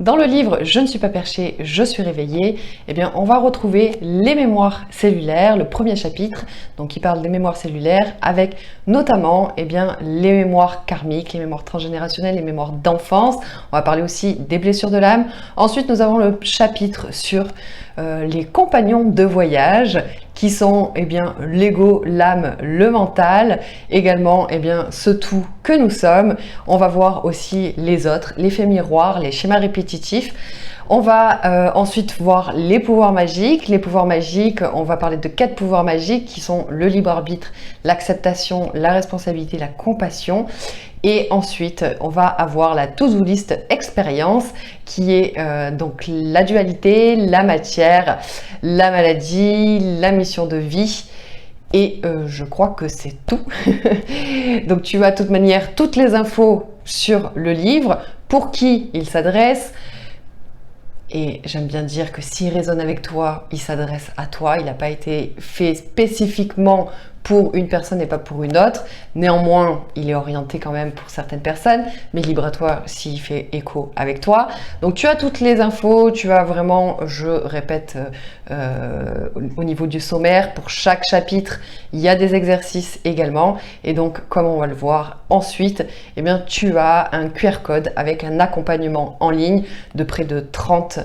Dans le livre « Je ne suis pas perché, je suis réveillé », eh bien, on va retrouver les mémoires cellulaires, le premier chapitre, donc qui parle des mémoires cellulaires, avec notamment les mémoires karmiques, les mémoires transgénérationnelles, les mémoires d'enfance. On va parler aussi des blessures de l'âme. Ensuite, nous avons le chapitre sur les compagnons de voyage, qui sont l'ego, l'âme, le mental, également ce tout que nous sommes. On va voir aussi les autres, l'effet miroir, les schémas répétitifs. On va ensuite voir les pouvoirs magiques. Les pouvoirs magiques, on va parler de 4 pouvoirs magiques qui sont le libre arbitre, l'acceptation, la responsabilité, la compassion. Et ensuite, on va avoir la to-do list expérience qui est donc la dualité, la matière, la maladie, la mission de vie. Et je crois que c'est tout. Donc tu as de toute manière toutes les infos sur le livre, pour qui il s'adresse. Et j'aime bien dire que s'il résonne avec toi, il s'adresse à toi. Il n'a pas été fait spécifiquement pour une personne et pas pour une autre. Néanmoins, il est orienté quand même pour certaines personnes, mais libre à toi s'il fait écho avec toi. Donc tu as toutes les infos, tu as vraiment, je répète, au niveau du sommaire, pour chaque chapitre, il y a des exercices également. Et donc, comme on va le voir ensuite, tu as un QR code avec un accompagnement en ligne de près de 30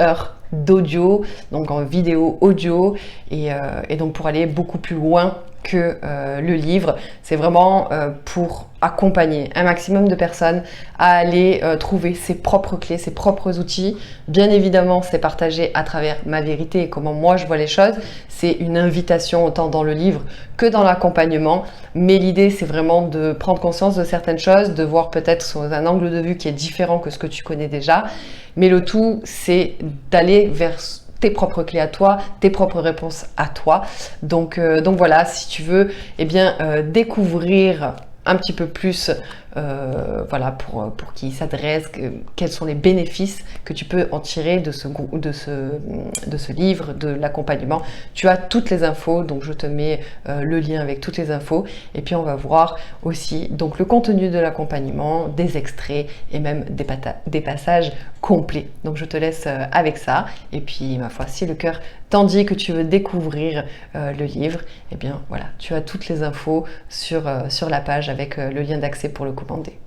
heures d'audio, donc en vidéo audio, et donc pour aller beaucoup plus loin que le livre. C'est vraiment pour accompagner un maximum de personnes à aller trouver ses propres clés, ses propres outils. Bien évidemment, c'est partagé à travers ma vérité et comment moi je vois les choses. C'est une invitation autant dans le livre que dans l'accompagnement. Mais l'idée, c'est vraiment de prendre conscience de certaines choses, de voir peut-être sous un angle de vue qui est différent que ce que tu connais déjà. Mais le tout, c'est d'aller vers tes propres clés à toi, tes propres réponses à toi. Donc voilà, si tu veux découvrir un petit peu plus pour qui il s'adresse, quels sont les bénéfices que tu peux en tirer de ce livre, de l'accompagnement. Tu as toutes les infos, donc je te mets le lien avec toutes les infos, et puis on va voir aussi donc le contenu de l'accompagnement, des extraits et même des passages complets. Donc je te laisse avec ça, et puis ma foi, si le cœur t'en dit que tu veux découvrir le livre, tu as toutes les infos sur la page avec le lien d'accès pour le commander.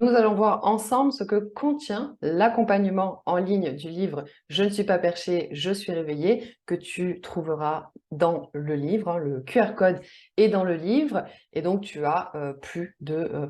Nous allons voir ensemble ce que contient l'accompagnement en ligne du livre « Je ne suis pas perché, je suis réveillé » que tu trouveras dans le livre. Le QR code est dans le livre, et donc tu as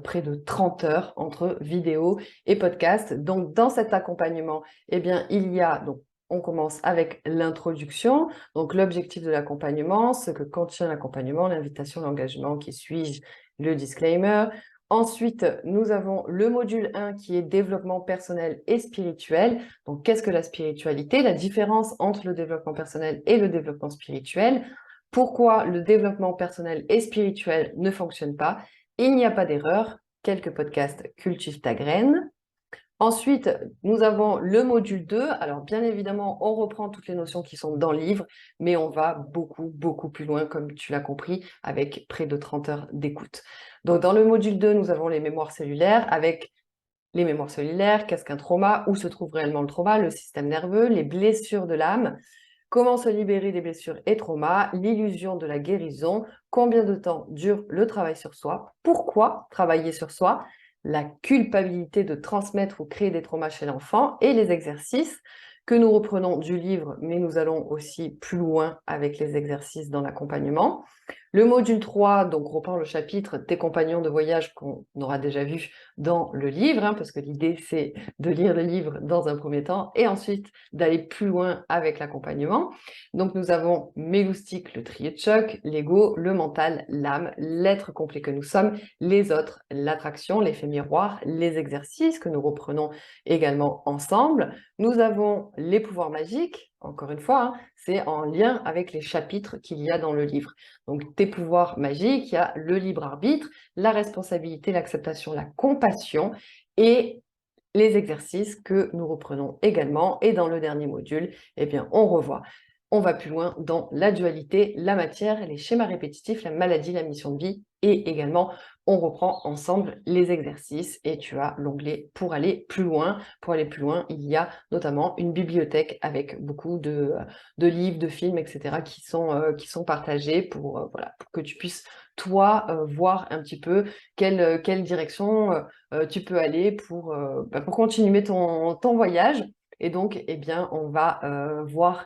près de 30 heures entre vidéo et podcast. Donc dans cet accompagnement, il y a on commence avec l'introduction, donc l'objectif de l'accompagnement, ce que contient l'accompagnement, l'invitation, l'engagement, qui suis-je, le disclaimer. Ensuite, nous avons le module 1 qui est développement personnel et spirituel. Donc, qu'est-ce que la spiritualité? La différence entre le développement personnel et le développement spirituel. Pourquoi le développement personnel et spirituel ne fonctionnent pas? Il n'y a pas d'erreur. Quelques podcasts cultivent ta graine. Ensuite, nous avons le module 2. Alors, bien évidemment, on reprend toutes les notions qui sont dans le livre, mais on va beaucoup, beaucoup plus loin, comme tu l'as compris, avec près de 30 heures d'écoute. Donc, dans le module 2, nous avons les mémoires cellulaires, avec les mémoires cellulaires, qu'est-ce qu'un trauma, où se trouve réellement le trauma, le système nerveux, les blessures de l'âme, comment se libérer des blessures et traumas, l'illusion de la guérison, combien de temps dure le travail sur soi, pourquoi travailler sur soi, la culpabilité de transmettre ou créer des traumas chez l'enfant, et les exercices que nous reprenons du livre, mais nous allons aussi plus loin avec les exercices dans l'accompagnement. Le module 3 donc, reprend le chapitre des compagnons de voyage qu'on aura déjà vu dans le livre, parce que l'idée c'est de lire le livre dans un premier temps et ensuite d'aller plus loin avec l'accompagnement. Donc nous avons Méloustique, le trio de choc, l'ego, le mental, l'âme, l'être complet que nous sommes, les autres, l'attraction, l'effet miroir, les exercices que nous reprenons également ensemble. Nous avons les pouvoirs magiques, encore une fois, c'est en lien avec les chapitres qu'il y a dans le livre. Donc tes pouvoirs magiques, il y a le libre arbitre, la responsabilité, l'acceptation, la compassion et les exercices que nous reprenons également. Et dans le dernier module, on revoit. on va plus loin dans la dualité, la matière, les schémas répétitifs, la maladie, la mission de vie, et également, on reprend ensemble les exercices et tu as l'onglet pour aller plus loin. Pour aller plus loin, il y a notamment une bibliothèque avec beaucoup de livres, de films, etc. qui sont partagés voilà, pour que tu puisses, toi, voir un petit peu quelle direction tu peux aller pour continuer ton voyage. Et donc, eh bien, on va voir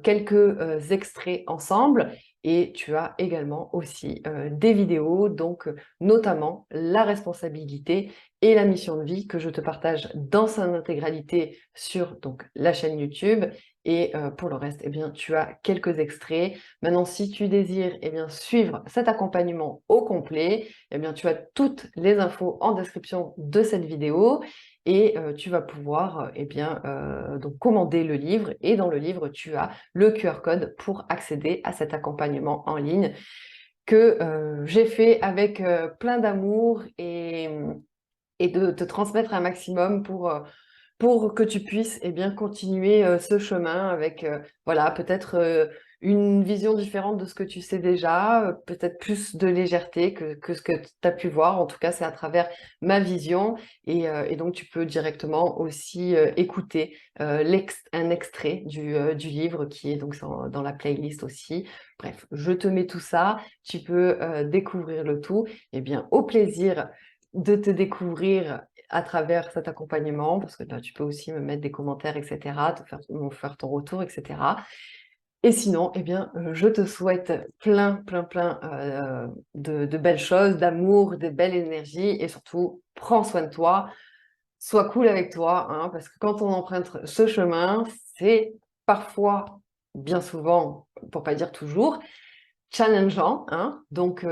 quelques extraits ensemble. Et tu as également aussi des vidéos, donc notamment la responsabilité et la mission de vie que je te partage dans son intégralité sur donc, la chaîne YouTube. Et pour le reste, eh bien, tu as quelques extraits. Maintenant, si tu désires eh bien, suivre cet accompagnement au complet, eh bien, tu as toutes les infos en description de cette vidéo. Et tu vas pouvoir eh bien, donc commander le livre. Et dans le livre, tu as le QR code pour accéder à cet accompagnement en ligne que j'ai fait avec plein d'amour et de te transmettre un maximum pour que tu puisses eh bien, continuer ce chemin avec voilà, peut-être une vision différente de ce que tu sais déjà, peut-être plus de légèreté que ce que tu as pu voir. En tout cas, c'est à travers ma vision. Et donc, tu peux directement aussi écouter un extrait du livre qui est donc dans la playlist aussi. Bref, je te mets tout ça. Tu peux découvrir le tout. Eh bien, au plaisir de te découvrir à travers cet accompagnement, parce que là, tu peux aussi me mettre des commentaires, etc., me faire ton retour, etc. Et sinon, eh bien, je te souhaite plein de belles choses, d'amour, de belle énergie, et surtout, prends soin de toi, sois cool avec toi, hein, parce que quand on emprunte ce chemin, c'est parfois, bien souvent, pour pas dire toujours, challengeant, hein, donc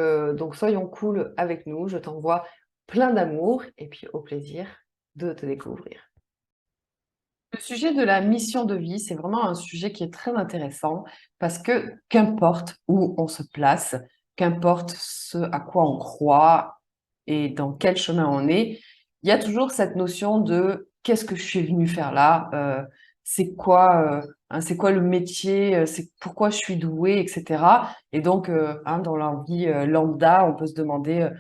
soyons cool avec nous, je t'envoie plein d'amour et puis au plaisir de te découvrir. Le sujet de la mission de vie, c'est vraiment un sujet qui est très intéressant parce que qu'importe où on se place, qu'importe ce à quoi on croit et dans quel chemin on est, il y a toujours cette notion de qu'est-ce que je suis venu faire là, c'est quoi le métier, c'est pourquoi je suis douée, etc. Et donc, hein, dans la vie lambda, on peut se demander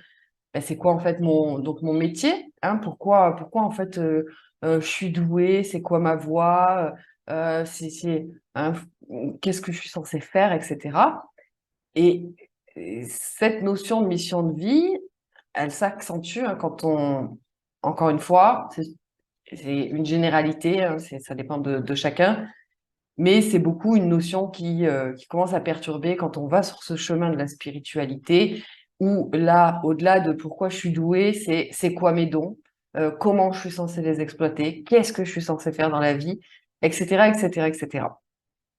ben, c'est quoi en fait mon métier, hein, pourquoi en fait je suis douée, c'est quoi ma voie, hein, qu'est-ce que je suis censée faire, etc. Et, et cette notion de mission de vie, elle s'accentue hein, encore une fois, c'est une généralité, hein, ça dépend de chacun, mais c'est beaucoup une notion qui commence à perturber quand on va sur ce chemin de la spiritualité, où là, au-delà de pourquoi je suis douée, c'est quoi mes dons, comment je suis censée les exploiter, qu'est-ce que je suis censée faire dans la vie, etc., etc., etc.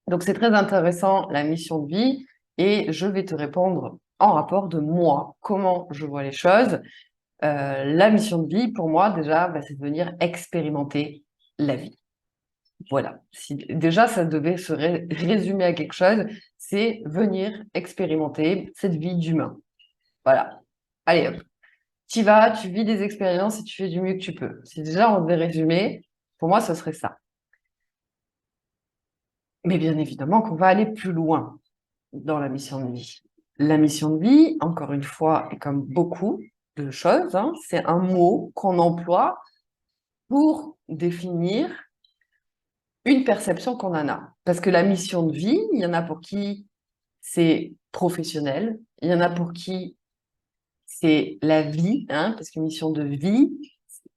Donc c'est très intéressant la mission de vie, et je vais te répondre en rapport de moi, comment je vois les choses. La mission de vie, pour moi, déjà, bah, c'est de venir expérimenter la vie. Voilà. Si déjà ça devait se résumer à quelque chose, c'est venir expérimenter cette vie d'humain. Voilà. Allez hop. Tu vas, tu vis des expériences et tu fais du mieux que tu peux. Si déjà on devait résumer, pour moi, ce serait ça. Mais bien évidemment qu'on va aller plus loin dans la mission de vie. La mission de vie, encore une fois, et comme beaucoup de choses, hein, c'est un mot qu'on emploie pour définir une perception qu'on en a. Parce que la mission de vie, il y en a pour qui c'est professionnel, il y en a pour qui c'est la vie, hein, parce que mission de vie,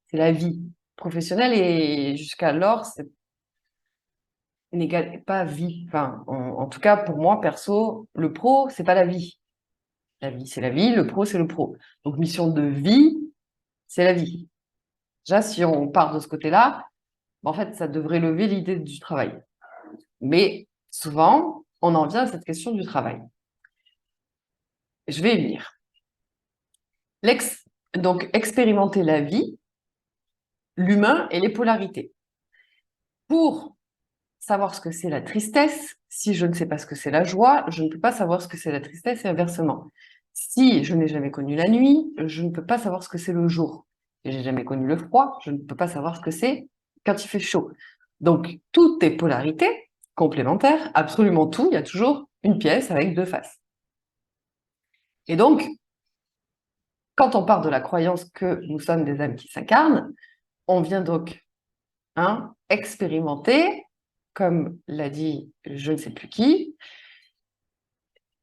c'est la vie professionnelle et jusqu'alors, c'est n'égale pas vie. Enfin, en tout cas, pour moi, perso, le pro, c'est pas la vie. La vie, c'est la vie, le pro, c'est le pro. Donc, mission de vie, c'est la vie. Déjà, si on part de ce côté-là, en fait, ça devrait lever l'idée du travail. Mais souvent, on en vient à cette question du travail. Je vais y venir. Donc, expérimenter la vie, l'humain et les polarités. Pour savoir ce que c'est la tristesse, si je ne sais pas ce que c'est la joie, je ne peux pas savoir ce que c'est la tristesse et inversement. Si je n'ai jamais connu la nuit, je ne peux pas savoir ce que c'est le jour. Si j'ai jamais connu le froid, je ne peux pas savoir ce que c'est quand il fait chaud. Donc, tout est polarité. complémentaires, absolument tout, il y a toujours une pièce avec deux faces. Et donc, quand on part de la croyance que nous sommes des âmes qui s'incarnent, on vient donc expérimenter, comme l'a dit je ne sais plus qui,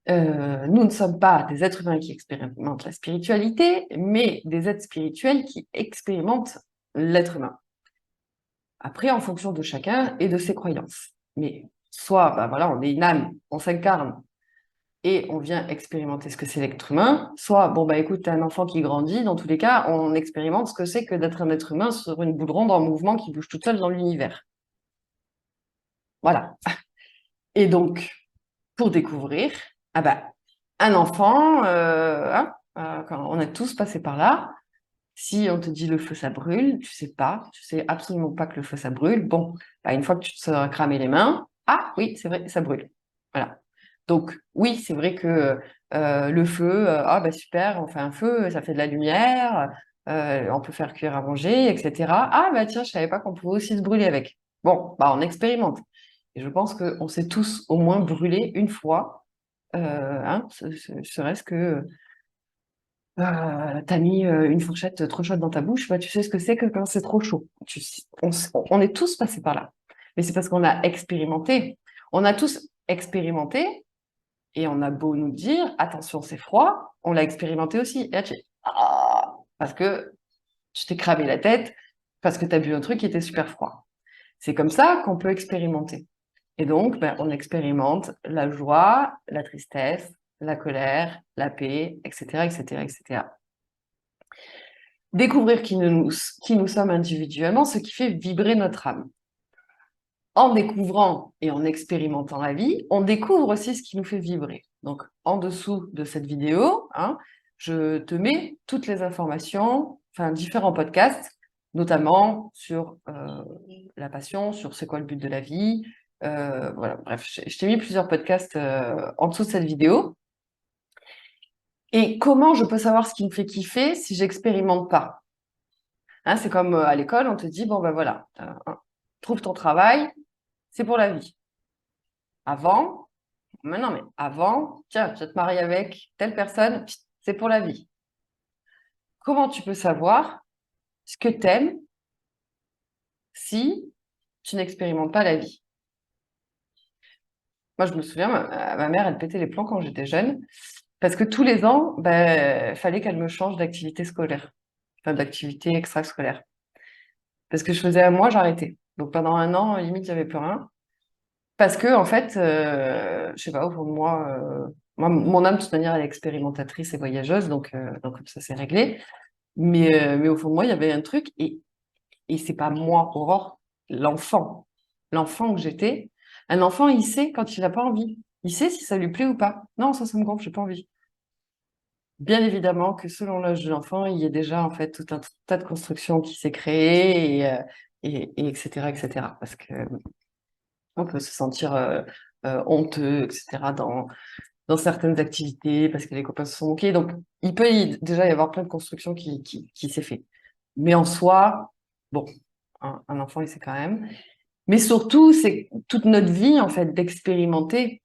nous ne sommes pas des êtres humains qui expérimentent la spiritualité, mais des êtres spirituels qui expérimentent l'être humain. Après, en fonction de chacun et de ses croyances. Mais soit, bah voilà, on est une âme, on s'incarne et on vient expérimenter ce que c'est l'être humain, soit, bon, bah écoute, t'es un enfant qui grandit, dans tous les cas, on expérimente ce que c'est que d'être un être humain sur une boule ronde en mouvement qui bouge toute seule dans l'univers. Voilà. Et donc, pour découvrir, ah bah, un enfant, quand on est tous passés par là, si on te dit le feu ça brûle, tu sais absolument pas que le feu ça brûle. Bon, bah, une fois que tu te seras cramé les mains, ah oui, c'est vrai, ça brûle. Voilà. Donc oui, c'est vrai que le feu, ah bah super, on fait un feu, ça fait de la lumière, on peut faire cuire à manger, etc. Ah bah tiens, je savais pas qu'on pouvait aussi se brûler avec. Bon, bah on expérimente. Et je pense qu'on s'est tous au moins brûlés une fois, serait-ce que t'as mis une fourchette trop chaude dans ta bouche, bah, tu sais ce que c'est que quand c'est trop chaud. On est tous passés par là. Mais c'est parce qu'on a expérimenté. On a tous expérimenté et on a beau nous dire, attention, c'est froid, on l'a expérimenté aussi. Et là, parce que tu t'es cramé la tête, parce que tu as bu un truc qui était super froid. C'est comme ça qu'on peut expérimenter. Et donc, ben, on expérimente la joie, la tristesse, la colère, la paix, etc., etc., etc. Découvrir qui nous sommes individuellement, ce qui fait vibrer notre âme. En découvrant et en expérimentant la vie, on découvre aussi ce qui nous fait vibrer. Donc, en dessous de cette vidéo, je te mets toutes les informations, enfin différents podcasts, notamment sur la passion, sur c'est quoi le but de la vie. Voilà, bref, je t'ai mis plusieurs podcasts en dessous de cette vidéo. Et comment je peux savoir ce qui me fait kiffer si j'expérimente pas? C'est comme à l'école, on te dit, bon ben voilà, trouve ton travail, c'est pour la vie. Avant, mais non, mais avant, tiens, tu vas te marier avec telle personne, c'est pour la vie. Comment tu peux savoir ce que t'aimes si tu n'expérimentes pas la vie? Moi, je me souviens, ma mère, elle pétait les plombs quand j'étais jeune, parce que tous les ans, ben, fallait qu'elle me change d'activité scolaire, enfin d'activité extrascolaire. Parce que je faisais à moi, j'arrêtais. Donc pendant un an, limite, j'avais plus rien. Parce que, en fait, je sais pas, au fond de moi, mon âme, de toute manière, elle est expérimentatrice et voyageuse, donc comme ça, c'est réglé. Mais au fond de moi, il y avait un truc, et c'est pas moi, Aurore, l'enfant. L'enfant que j'étais, un enfant, il sait quand il n'a pas envie. Il sait si ça lui plaît ou pas. Non, ça me gonfle, j'ai pas envie. Bien évidemment que selon l'âge de l'enfant, il y a déjà, en fait, tout un tas de constructions qui s'est créé, et etc., etc. Parce que on peut se sentir honteux, etc., dans certaines activités, parce que les copains se sont moqués. Donc, il peut déjà y avoir plein de constructions qui s'est fait. Mais en soi, bon, un enfant, il sait quand même. Mais surtout, c'est toute notre vie, en fait, d'expérimenter.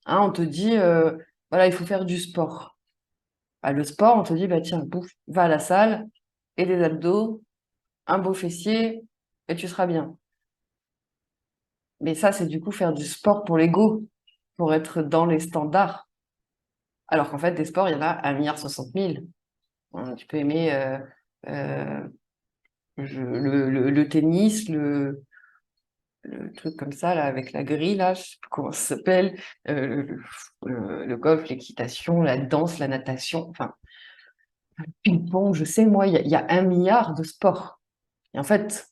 On te dit, voilà, il faut faire du sport. Bah, le sport, on te dit, bah, tiens, bouffe, va à la salle, et des abdos, un beau fessier, et tu seras bien. Mais ça, c'est du coup faire du sport pour l'ego, pour être dans les standards. Alors qu'en fait, des sports, il y en a 1,060 milliard. Tu peux aimer euh, le tennis, le truc comme ça, là, avec la grille, là, je sais plus comment ça s'appelle, le golf, l'équitation, la danse, la natation, enfin, le ping-pong, je sais, moi, il y a 1 milliard de sports. Et en fait,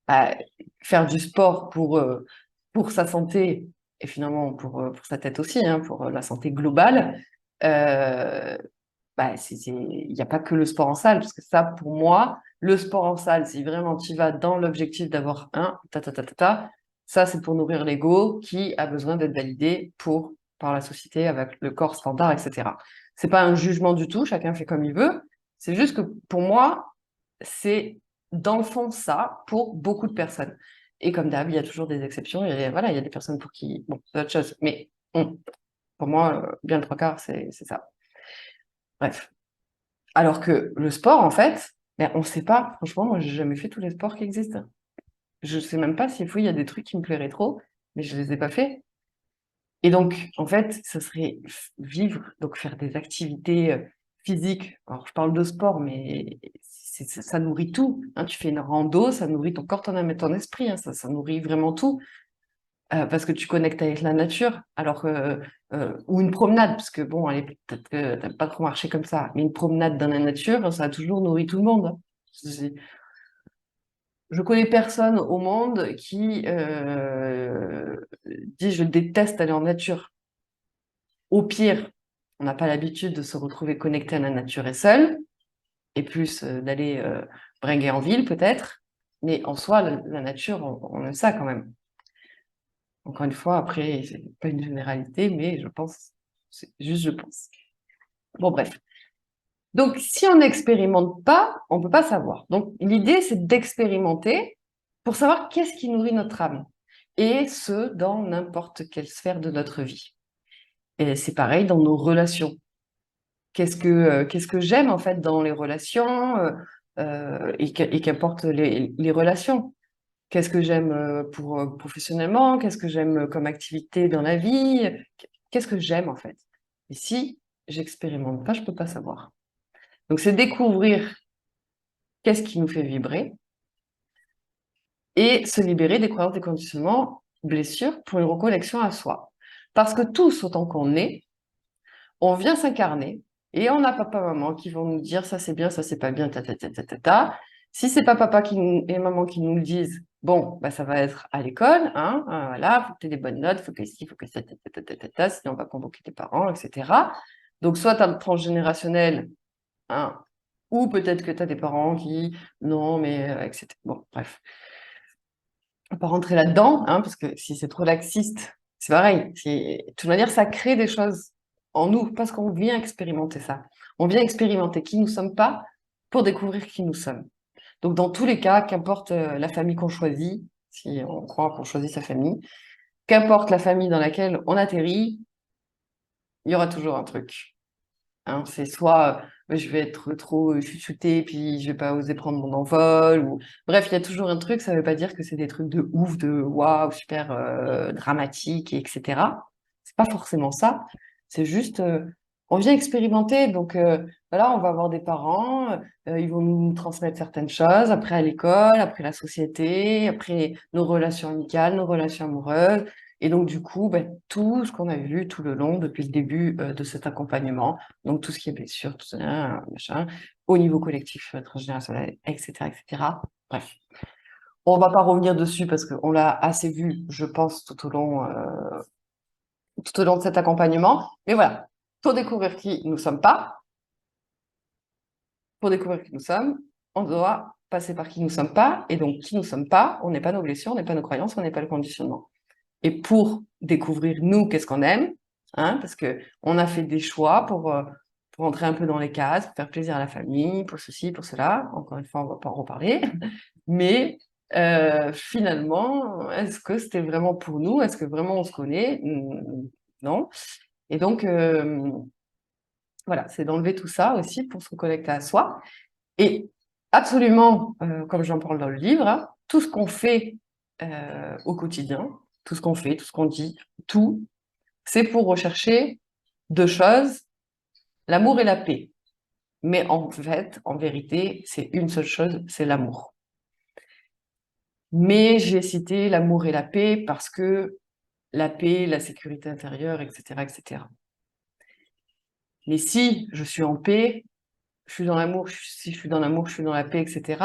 bah, faire du sport pour sa santé, et finalement pour sa tête aussi, pour la santé globale, euh, bah, il n'y a pas que le sport en salle, parce que ça, pour moi, le sport en salle, si vraiment tu vas dans l'objectif d'avoir ça, c'est pour nourrir l'ego qui a besoin d'être validé par la société avec le corps standard, etc. C'est pas un jugement du tout, chacun fait comme il veut. C'est juste que pour moi, c'est dans le fond ça pour beaucoup de personnes. Et comme d'hab, il y a toujours des exceptions. Voilà, il y a des personnes pour qui, bon, c'est autre chose. Mais pour moi, bien le trois quarts, c'est ça. Bref. Alors que le sport, en fait, ben, on ne sait pas. Franchement, moi, j'ai jamais fait tous les sports qui existent. Je sais même pas s'il faut, il y a des trucs qui me plairaient trop, mais je les ai pas faits. Et donc, en fait, ça serait vivre, donc faire des activités physiques. Alors, je parle de sport, mais ça nourrit tout, hein. Tu fais une rando, ça nourrit ton corps, ton âme et ton esprit, hein. Ça nourrit vraiment tout. Parce que tu connectes avec la nature, alors ou une promenade, parce que bon, allez, peut-être que t'as pas trop marché comme ça, mais une promenade dans la nature, ça a toujours nourri tout le monde, hein. Je connais personne au monde qui dit je déteste aller en nature. Au pire, on n'a pas l'habitude de se retrouver connecté à la nature et seul, et plus d'aller bringuer en ville peut-être, mais en soi, la nature, on aime ça quand même. Encore une fois, après, c'est pas une généralité, mais je pense, c'est juste je pense. Bon, bref. Donc, si on n'expérimente pas, on ne peut pas savoir. Donc, l'idée, c'est d'expérimenter pour savoir qu'est-ce qui nourrit notre âme, et ce, dans n'importe quelle sphère de notre vie. Et c'est pareil dans nos relations. Qu'est-ce que j'aime, en fait, dans les relations, et qu'importe les relations. Qu'est-ce que j'aime pour professionnellement? Qu'est-ce que j'aime comme activité dans la vie? Qu'est-ce que j'aime en fait? Et si j'expérimente pas, je peux pas savoir. Donc c'est découvrir qu'est-ce qui nous fait vibrer et se libérer des croyances, des conditionnements, blessures pour une reconnexion à soi. Parce que tous, autant qu'on est, on vient s'incarner et on a papa, maman qui vont nous dire ça c'est bien, ça c'est pas bien, ta ta ta ta ta ta. Si c'est pas papa et maman qui nous le disent, bon, bah ça va être à l'école, hein, voilà, faut que tu aies des bonnes notes, faut que ci, faut que ça, ta ta ta ta ta ta, sinon on va convoquer tes parents, etc. Donc soit tu as le transgénérationnel, hein, ou peut-être que tu as des parents qui, non, mais, etc. Bon, bref. On va pas rentrer là-dedans, hein, parce que si c'est trop laxiste, c'est pareil. De toute manière, ça crée des choses en nous, parce qu'on vient expérimenter ça. On vient expérimenter qui nous sommes pas pour découvrir qui nous sommes. Donc, dans tous les cas, qu'importe la famille qu'on choisit, si on croit qu'on choisit sa famille, qu'importe la famille dans laquelle on atterrit, il y aura toujours un truc. Hein, c'est soit je vais être trop chouchoutée, puis je vais pas oser prendre mon envol. Ou... Bref, il y a toujours un truc, ça veut pas dire que c'est des trucs de ouf, de waouh, super dramatique, etc. C'est pas forcément ça. C'est juste, on vient expérimenter. Donc voilà, on va avoir des parents, ils vont nous transmettre certaines choses, après à l'école, après la société, après nos relations amicales, nos relations amoureuses. Et donc, du coup, ben, tout ce qu'on a vu tout le long depuis le début de cet accompagnement, donc tout ce qui est blessure, tout ça, machin, au niveau collectif, transgénérationnel, etc., etc. Bref, on va pas revenir dessus parce qu'on l'a assez vu, je pense, tout au long de cet accompagnement. Mais voilà, pour découvrir qui nous sommes pas, pour découvrir qui nous sommes, on doit passer par qui nous sommes pas. Et donc, qui nous sommes pas, on n'est pas nos blessures, on n'est pas nos croyances, on n'est pas le conditionnement. Et pour découvrir nous, qu'est-ce qu'on aime, hein, parce que on a fait des choix pour entrer un peu dans les cases, pour faire plaisir à la famille, pour ceci, pour cela. Encore une fois, on va pas en reparler. Mais finalement, est-ce que c'était vraiment pour nous? Est-ce que vraiment on se connaît? Non. Et donc, voilà, c'est d'enlever tout ça aussi pour se reconnecter à soi. Et absolument, comme j'en parle dans le livre, hein, tout ce qu'on fait au quotidien, tout ce qu'on fait, tout ce qu'on dit, tout, c'est pour rechercher deux choses, l'amour et la paix. Mais en fait, en vérité, c'est une seule chose, c'est l'amour. Mais j'ai cité l'amour et la paix parce que la paix, la sécurité intérieure, etc., etc. Mais si je suis en paix, je suis dans l'amour, si je suis dans l'amour, je suis dans la paix, etc.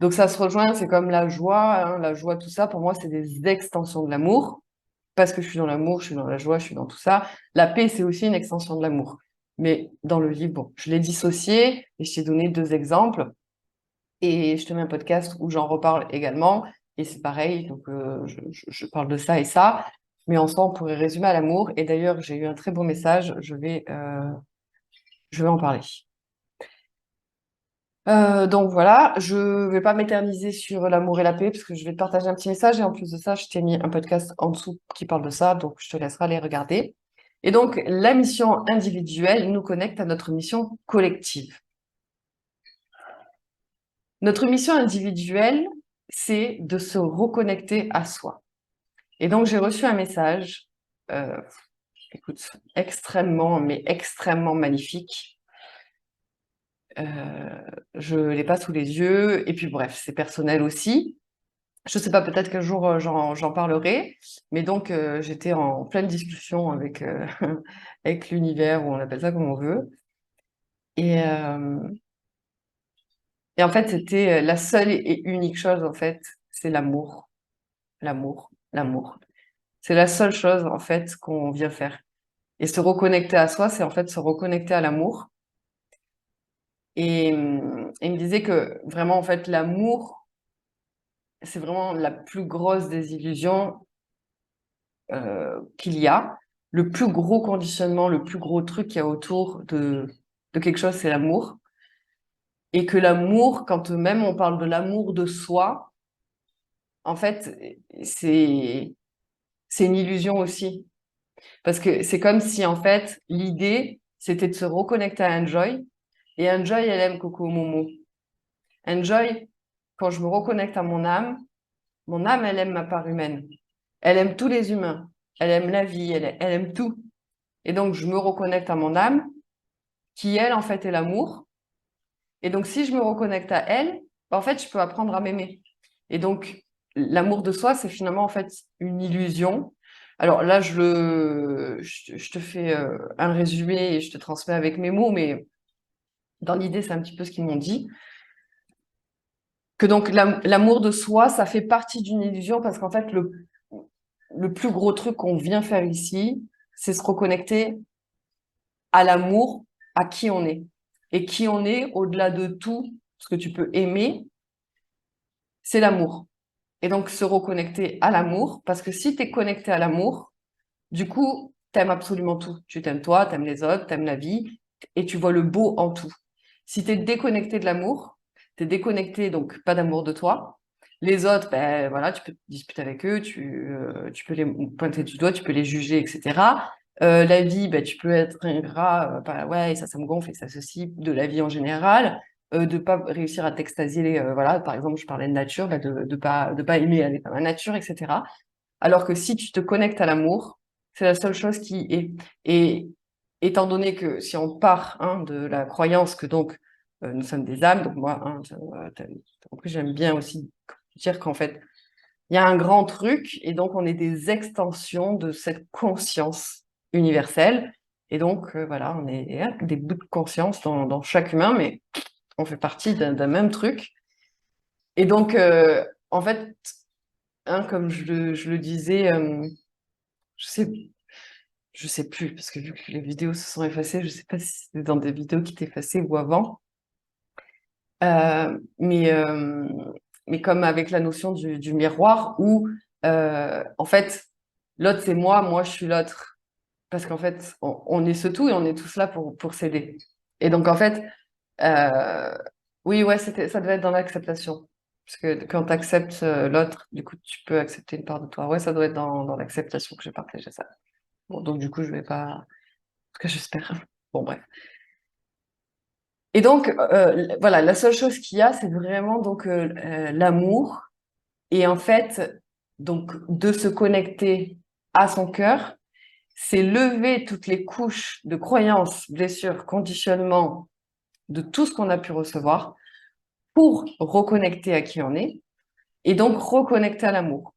Donc ça se rejoint, c'est comme la joie, tout ça, pour moi, c'est des extensions de l'amour. Parce que je suis dans l'amour, je suis dans la joie, je suis dans tout ça. La paix, c'est aussi une extension de l'amour. Mais dans le livre, bon, je l'ai dissocié et je t'ai donné deux exemples. Et je te mets un podcast où j'en reparle également. Et c'est pareil, donc je parle de ça et ça. Mais en soi, on pourrait résumer à l'amour. Et d'ailleurs, j'ai eu un très beau message, je vais en parler. Donc voilà, je vais pas m'éterniser sur l'amour et la paix parce que je vais te partager un petit message et en plus de ça, je t'ai mis un podcast en dessous qui parle de ça, donc je te laisserai aller regarder. Et donc, la mission individuelle nous connecte à notre mission collective. Notre mission individuelle, c'est de se reconnecter à soi. Et donc, j'ai reçu un message, euh, écoute, extrêmement, mais extrêmement magnifique. Je l'ai pas sous les yeux. Et puis bref, c'est personnel aussi. Je sais pas, peut-être qu'un jour j'en parlerai. Mais donc j'étais en pleine discussion avec avec l'univers, ou on appelle ça comme on veut. Et, euh, et en fait, c'était la seule et unique chose en fait, c'est l'amour, l'amour, l'amour. C'est la seule chose en fait qu'on vient faire. Et se reconnecter à soi, c'est en fait se reconnecter à l'amour. Et il me disait que vraiment en fait l'amour c'est vraiment la plus grosse des illusions qu'il y a. Le plus gros conditionnement, le plus gros truc qu'il y a autour de quelque chose, c'est l'amour. Et que l'amour, quand même on parle de l'amour de soi, en fait, c'est, c'est une illusion aussi. Parce que c'est comme si, en fait, l'idée, c'était de se reconnecter à Enjoy. Et Enjoy, elle aime Coco Momo. Enjoy, quand je me reconnecte à mon âme, elle aime ma part humaine. Elle aime tous les humains. Elle aime la vie, elle aime tout. Et donc, je me reconnecte à mon âme, qui, elle, en fait, est l'amour. Et donc, si je me reconnecte à elle, bah, en fait, je peux apprendre à m'aimer. Et donc, l'amour de soi, c'est finalement, en fait, une illusion. Alors là, je te fais un résumé et je te transmets avec mes mots, mais dans l'idée, c'est un petit peu ce qu'ils m'ont dit. Que donc, l'amour de soi, ça fait partie d'une illusion parce qu'en fait, le plus gros truc qu'on vient faire ici, c'est se reconnecter à l'amour, à qui on est. Et qui on est, au-delà de tout ce que tu peux aimer, c'est l'amour. Et donc se reconnecter à l'amour, parce que si tu es connecté à l'amour, du coup, t'aimes absolument tout. Tu t'aimes toi, t'aimes les autres, t'aimes la vie, et tu vois le beau en tout. Si tu es déconnecté de l'amour, tu es déconnecté, donc pas d'amour de toi. Les autres, ben voilà, tu peux te disputer avec eux, tu peux les pointer du doigt, tu peux les juger, etc. La vie, ben, tu peux être ingrat, ouais, ça me gonfle et ça ceci, de la vie en général, de pas réussir à t'extasier, voilà, par exemple, je parlais de nature, ben, de pas aimer aller dans la nature, etc. Alors que si tu te connectes à l'amour, c'est la seule chose qui est. Et étant donné que si on part de la croyance que donc nous sommes des âmes, donc moi, t'as compris, j'aime bien aussi dire qu'en fait, il y a un grand truc et donc on est des extensions de cette conscience universelle. Et donc voilà, on est des bouts de conscience dans chaque humain, mais on fait partie d'un même truc. Et donc, en fait, comme je le disais, je sais Je sais plus, parce que vu que les vidéos se sont effacées, je sais pas si c'est dans des vidéos qui étaient effacées ou avant. Euh, mais, euh, mais comme avec la notion du miroir, où en fait, l'autre c'est moi je suis l'autre. Parce qu'en fait, on est ce tout et on est tous là pour s'aider. Et donc en fait, euh, oui, ouais, ça devait être dans l'acceptation. Parce que quand tu acceptes l'autre, du coup, tu peux accepter une part de toi. Ouais, ça doit être dans l'acceptation que j'ai partagé ça. Bon, donc du coup, je vais pas. En tout cas, j'espère. Bon, bref. Et donc, voilà, la seule chose qu'il y a, c'est vraiment donc l'amour. Et en fait, donc, de se connecter à son cœur, c'est lever toutes les couches de croyances, blessures, conditionnements, de tout ce qu'on a pu recevoir pour reconnecter à qui on est et donc reconnecter à l'amour.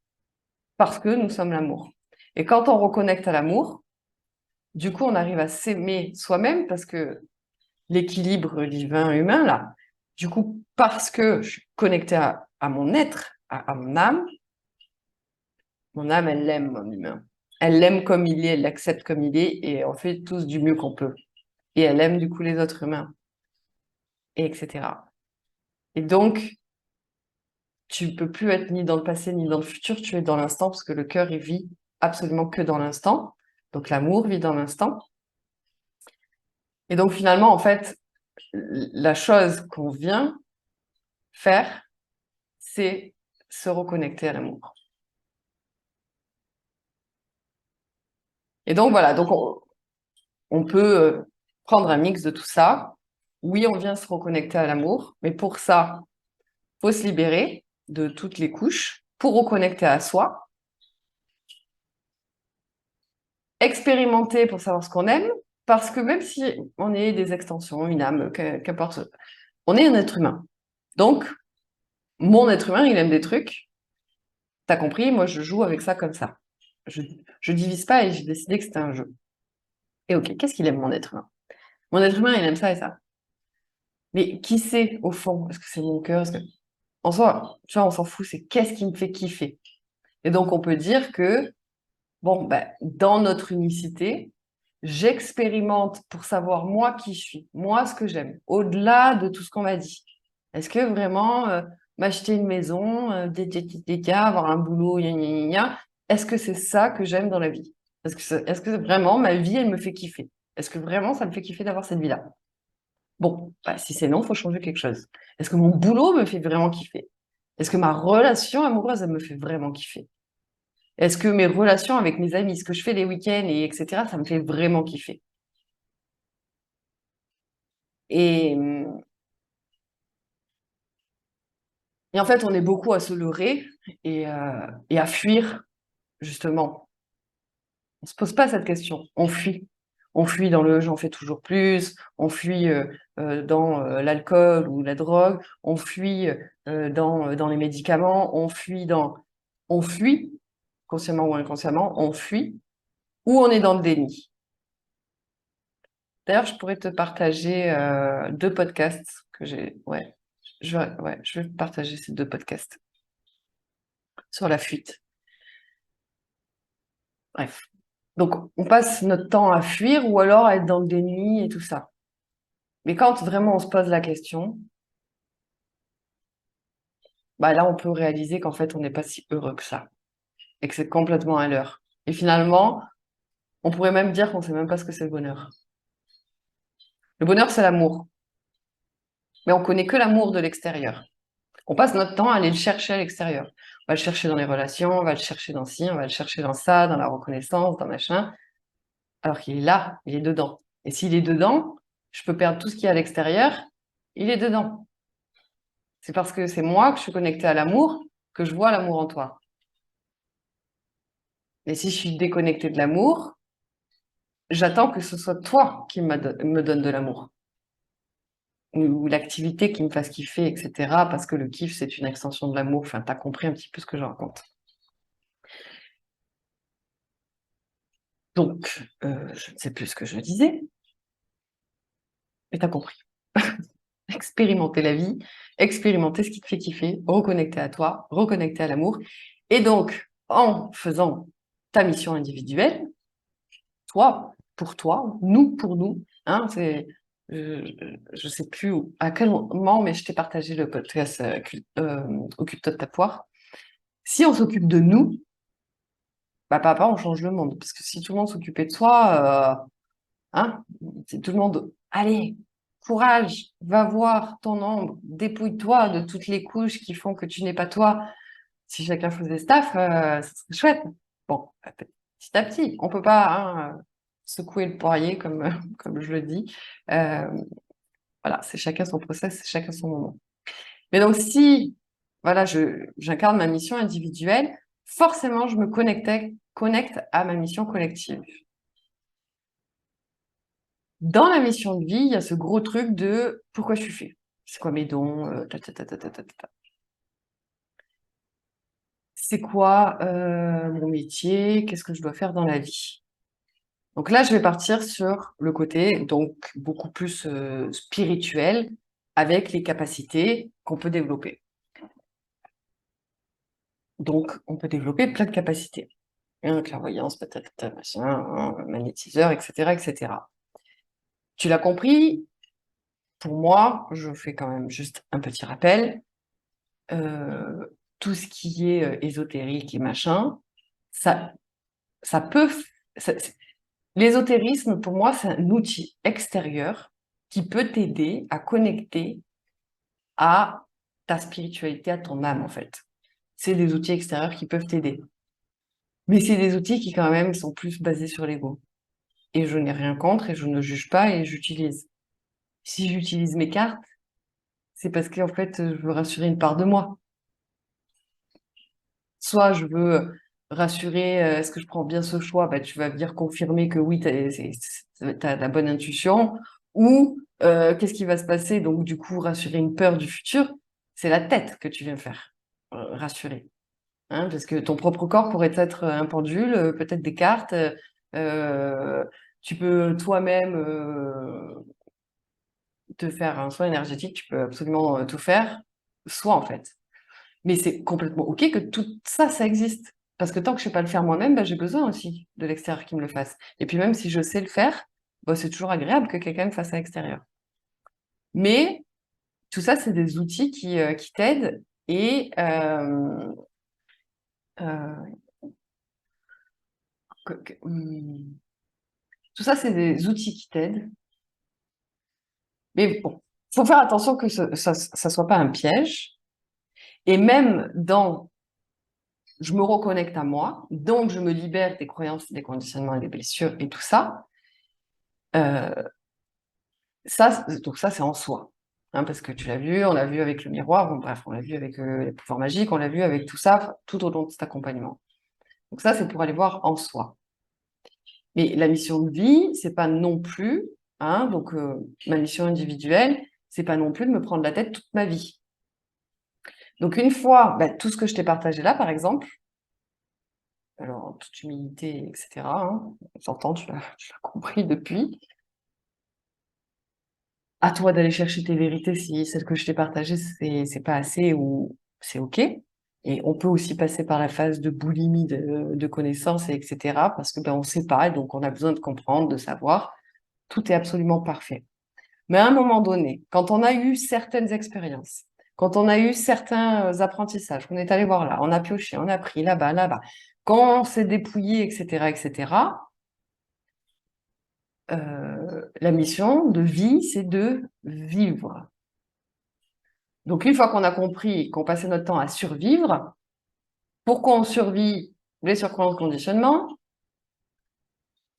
Parce que nous sommes l'amour. Et quand on reconnecte à l'amour, du coup, on arrive à s'aimer soi-même parce que l'équilibre divin humain, là. Du coup, parce que je suis connectée à mon être, à mon âme, elle l'aime, mon humain. Elle l'aime comme il est, elle l'accepte comme il est, et on fait tous du mieux qu'on peut. Et elle aime du coup les autres humains, et etc. Et donc, tu peux plus être ni dans le passé ni dans le futur, tu es dans l'instant, parce que le cœur, il vit absolument que dans l'instant. Donc l'amour vit dans l'instant. Et donc finalement, en fait, la chose qu'on vient faire, c'est se reconnecter à l'amour. Et donc voilà, donc on peut prendre un mix de tout ça. Oui, on vient se reconnecter à l'amour, mais pour ça, faut se libérer de toutes les couches pour reconnecter à soi, expérimenter pour savoir ce qu'on aime, parce que même si on est des extensions, une âme, qu'importe, on est un être humain. Donc, mon être humain, il aime des trucs. T'as compris, moi je joue avec ça comme ça. Je divise pas et j'ai décidé que c'était un jeu. Et ok, qu'est-ce qu'il aime mon être humain? Mon être humain, il aime ça et ça. Mais qui sait au fond? Est-ce que c'est mon cœur? En soi, tu vois, on s'en fout, c'est qu'est-ce qui me fait kiffer? Et donc on peut dire que, bon, ben, dans notre unicité, j'expérimente pour savoir moi qui je suis, moi ce que j'aime, au-delà de tout ce qu'on m'a dit. Est-ce que vraiment m'acheter une maison, des gars, avoir un boulot, gna, gna, gna, gna, est-ce que c'est ça que j'aime dans la vie? Est-ce que vraiment ma vie, elle me fait kiffer? Est-ce que vraiment ça me fait kiffer d'avoir cette vie-là? Bon, bah, si c'est non, faut changer quelque chose. Est-ce que mon boulot me fait vraiment kiffer? Est-ce que ma relation amoureuse, elle me fait vraiment kiffer? Est-ce que mes relations avec mes amis, ce que je fais les week-ends, et etc., ça me fait vraiment kiffer? Et, et en fait, on est beaucoup à se leurrer et à fuir, justement. On se pose pas cette question. On fuit. On fuit dans le j'en fais toujours plus, on fuit dans l'alcool ou la drogue, on fuit dans les médicaments, on fuit, consciemment ou inconsciemment, on fuit, ou on est dans le déni. D'ailleurs, je pourrais te partager deux podcasts que j'ai. Ouais, je vais partager ces deux podcasts sur la fuite. Bref. Donc, on passe notre temps à fuir ou alors à être dans le déni et tout ça. Mais quand vraiment on se pose la question, bah là, on peut réaliser qu'en fait, on n'est pas si heureux que ça et que c'est complètement à l'heure. Et finalement, on pourrait même dire qu'on sait même pas ce que c'est le bonheur. Le bonheur, c'est l'amour. Mais on connaît que l'amour de l'extérieur. On passe notre temps à aller le chercher à l'extérieur. On va le chercher dans les relations, on va le chercher dans ci, on va le chercher dans ça, dans la reconnaissance, dans machin. Alors qu'il est là, il est dedans. Et s'il est dedans, je peux perdre tout ce qu'il y a à l'extérieur, il est dedans. C'est parce que c'est moi que je suis connectée à l'amour que je vois l'amour en toi. Et si je suis déconnectée de l'amour, j'attends que ce soit toi qui me donne de l'amour. Ou l'activité qui me fasse kiffer, etc. Parce que le kiff, c'est une extension de l'amour. Enfin, t'as compris un petit peu ce que je raconte. Donc, je ne sais plus ce que je disais, mais t'as compris. Expérimenter la vie, expérimenter ce qui te fait kiffer, reconnecter à toi, reconnecter à l'amour. Et donc, en faisant ta mission individuelle, toi pour toi, nous pour nous, hein, je sais plus à quel moment, mais je t'ai partagé le podcast Occupe-toi de ta poire. Si on s'occupe de nous, bah papa, on change le monde. Parce que si tout le monde s'occupait de soi, hein, c'est tout le monde, allez, courage, va voir ton ombre, dépouille-toi de toutes les couches qui font que tu n'es pas toi. Si chacun faisait staff, ce serait chouette. Bon, petit à petit, on peut pas hein, secouer le poirier comme, comme je le dis. Euh, voilà, c'est chacun son process, c'est chacun son moment. Mais donc si, voilà, j'incarne ma mission individuelle, forcément, je me connecte à ma mission collective. Dans la mission de vie, il y a ce gros truc de pourquoi je suis fait. C'est quoi mes dons, c'est quoi mon métier, qu'est-ce que je dois faire dans la vie. Donc là, je vais partir sur le côté donc beaucoup plus spirituel avec les capacités qu'on peut développer. Donc, on peut développer plein de capacités. Clairvoyance, peut-être, machin, magnétiseur, etc., etc. Tu l'as compris, pour moi, je fais quand même juste un petit rappel. Euh, tout ce qui est ésotérique et machin, ça, ça peut. L'ésotérisme, pour moi, c'est un outil extérieur qui peut t'aider à connecter à ta spiritualité, à ton âme, en fait. C'est des outils extérieurs qui peuvent t'aider. Mais c'est des outils qui, quand même, sont plus basés sur l'ego. Et je n'ai rien contre et je ne juge pas et j'utilise. Si j'utilise mes cartes, c'est parce qu'en fait, je veux rassurer une part de moi. Soit je veux rassurer, est-ce que je prends bien ce choix? Bah, tu vas venir confirmer que oui, tu as la bonne intuition. Ou qu'est-ce qui va se passer? Donc, du coup, rassurer une peur du futur, c'est la tête que tu viens faire, rassurer. Hein, parce que ton propre corps pourrait être un pendule, peut-être des cartes. Euh, tu peux toi-même te faire un soin énergétique, tu peux absolument tout faire, soi en fait. Mais c'est complètement OK que tout ça, ça existe. Parce que tant que je ne sais pas le faire moi-même, bah, j'ai besoin aussi de l'extérieur qui me le fasse. Et puis même si je sais le faire, bah, c'est toujours agréable que quelqu'un me fasse à l'extérieur. Mais tout ça, c'est des outils qui t'aident et euh, tout ça, c'est des outils qui t'aident. Mais bon, faut faire attention que ça soit pas un piège. Et même dans je me reconnecte à moi, donc je me libère des croyances, des conditionnements et des blessures et tout ça. Euh, donc ça, c'est en soi. Hein, parce que tu l'as vu, on l'a vu avec le miroir, bon, bref, on l'a vu avec les pouvoirs magiques, on l'a vu avec tout ça, tout au long de cet accompagnement. Donc ça, c'est pour aller voir en soi. Mais la mission de vie, c'est pas non plus, hein, donc ma mission individuelle, c'est pas non plus de me prendre la tête toute ma vie. Donc une fois, bah, tout ce que je t'ai partagé là, par exemple, alors en toute humilité, etc., hein, j'entends, tu l'as compris depuis, à toi d'aller chercher tes vérités si celles que je t'ai partagées, c'est pas assez ou c'est OK. Et on peut aussi passer par la phase de boulimie de connaissances, et etc., parce que ben, on ne sait pas, et donc on a besoin de comprendre, de savoir. Tout est absolument parfait. Mais à un moment donné, quand on a eu certaines expériences, quand on a eu certains apprentissages, qu'on est allé voir là, on a pioché, on a pris là-bas, là-bas, quand on s'est dépouillé, etc., etc., la mission de vie, c'est de vivre. Donc, une fois qu'on a compris qu'on passait notre temps à survivre, pourquoi on survit les surcroît de conditionnement,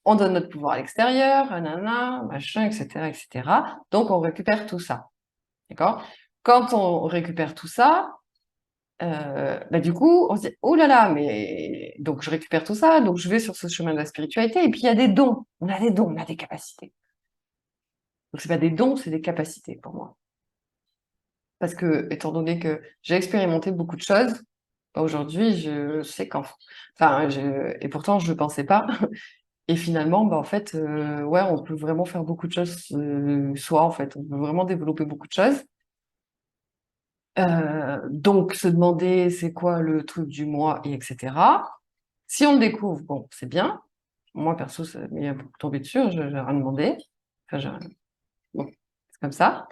on donne notre pouvoir à l'extérieur, nanana, machin, etc., etc. Donc, on récupère tout ça. D'accord? Quand on récupère tout ça, bah, du coup, on se dit, oh là là, mais donc je récupère tout ça, donc je vais sur ce chemin de la spiritualité, et puis il y a des dons. On a des dons, on a des capacités. Donc, c'est pas des dons, c'est des capacités pour moi. Parce que, étant donné que j'ai expérimenté beaucoup de choses, bah, aujourd'hui, je sais qu'en... Enfin, et pourtant, je ne pensais pas. Et finalement, bah, en fait, ouais, on peut vraiment faire beaucoup de choses soi, en fait. On peut vraiment développer beaucoup de choses. Donc, se demander c'est quoi le truc du moi, et etc. Si on le découvre, bon, c'est bien. Moi, perso, ça m'est un peu tombé dessus, je n'ai rien demandé. Enfin, bon, c'est comme ça.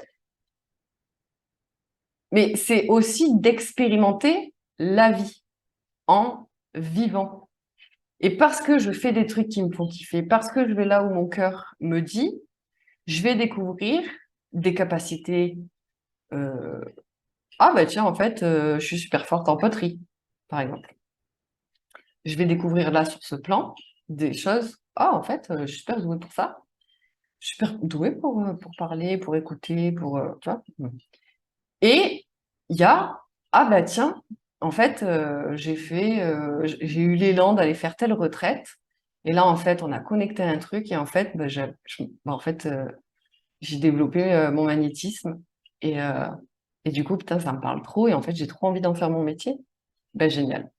Mais c'est aussi d'expérimenter la vie en vivant. Et parce que je fais des trucs qui me font kiffer, parce que je vais là où mon cœur me dit, je vais découvrir des capacités. euh, Ah bah tiens, en fait, je suis super forte en poterie, par exemple. Je vais découvrir là, sur ce plan, des choses. Ah, en fait, je suis super douée pour ça. Je suis super douée pour parler, pour écouter, tu vois. Et il y a, ah bah tiens, en fait, j'ai eu l'élan d'aller faire telle retraite. Et là, en fait, on a connecté un truc et en fait, bah, en fait, j'ai développé mon magnétisme et, euh, et du coup, putain, ça me parle trop et en fait, j'ai trop envie d'en faire mon métier. Ben, génial.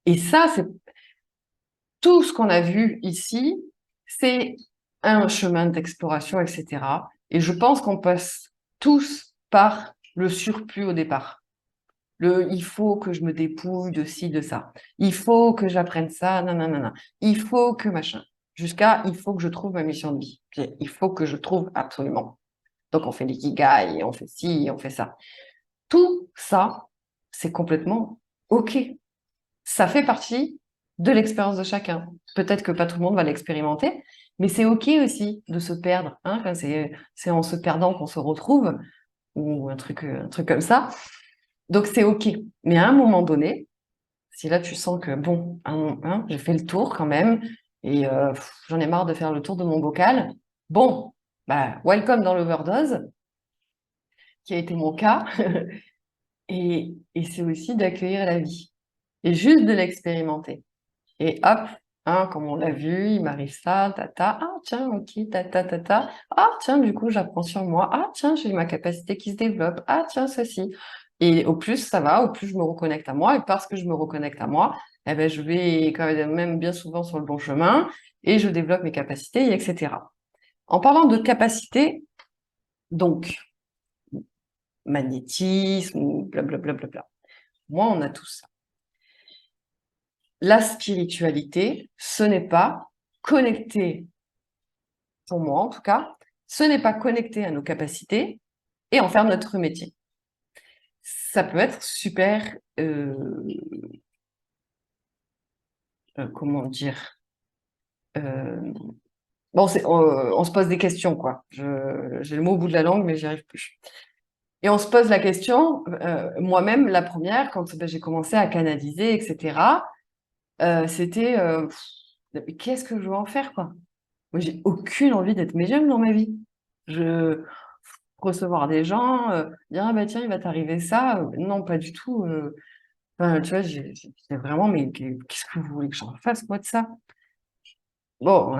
Et ça, c'est tout ce qu'on a vu ici, c'est un chemin d'exploration, etc. Et je pense qu'on passe tous par le surplus au départ. Il faut que je me dépouille de ci, de ça. Il faut que j'apprenne ça, nanana. Il faut que machin. Jusqu'à, il faut que je trouve ma mission de vie. Puis, il faut que je trouve absolument. Donc, on fait l'ikigai, on fait ci, on fait ça. Tout ça, c'est complètement OK. Ça fait partie de l'expérience de chacun. Peut-être que pas tout le monde va l'expérimenter, Mais c'est OK aussi de se perdre, hein, enfin, c'est en se perdant qu'on se retrouve, ou un truc comme ça. Donc c'est OK. Mais à un moment donné, si là tu sens que bon, hein, j'ai fait le tour quand même, et j'en ai marre de faire le tour de mon bocal, bon, bah, welcome dans l'overdose, qui a été mon cas, et c'est aussi d'accueillir la vie, et juste de l'expérimenter. Et hop, hein, comme on l'a vu, il m'arrive ça, tata, ah tiens, ok, tata, tata, ah tiens, du coup, j'apprends sur moi, ah tiens, j'ai ma capacité qui se développe, ah tiens, ceci. Et au plus ça va, au plus je me reconnecte à moi, et parce que je me reconnecte à moi, eh ben, je vais quand même bien souvent sur le bon chemin, et je développe mes capacités, etc. En parlant de capacités, donc, magnétisme, blablabla, moi, on a tout ça. La spiritualité, ce n'est pas connecté, pour moi en tout cas, ce n'est pas connecté à nos capacités et en faire notre métier. Ça peut être super, comment dire, euh, bon, on se pose des questions, quoi. J'ai le mot au bout de la langue, mais j'y arrive plus. Et on se pose la question, moi-même, la première, quand j'ai commencé à canaliser, etc., c'était, qu'est-ce que je veux en faire, quoi? Moi, j'ai aucune envie d'être médium dans ma vie. Je recevoir des gens, dire ah bah tiens il va t'arriver ça, non pas du tout. Enfin, tu vois, j'ai vraiment mais qu'est-ce que vous voulez que j'en fasse moi de ça? Bon,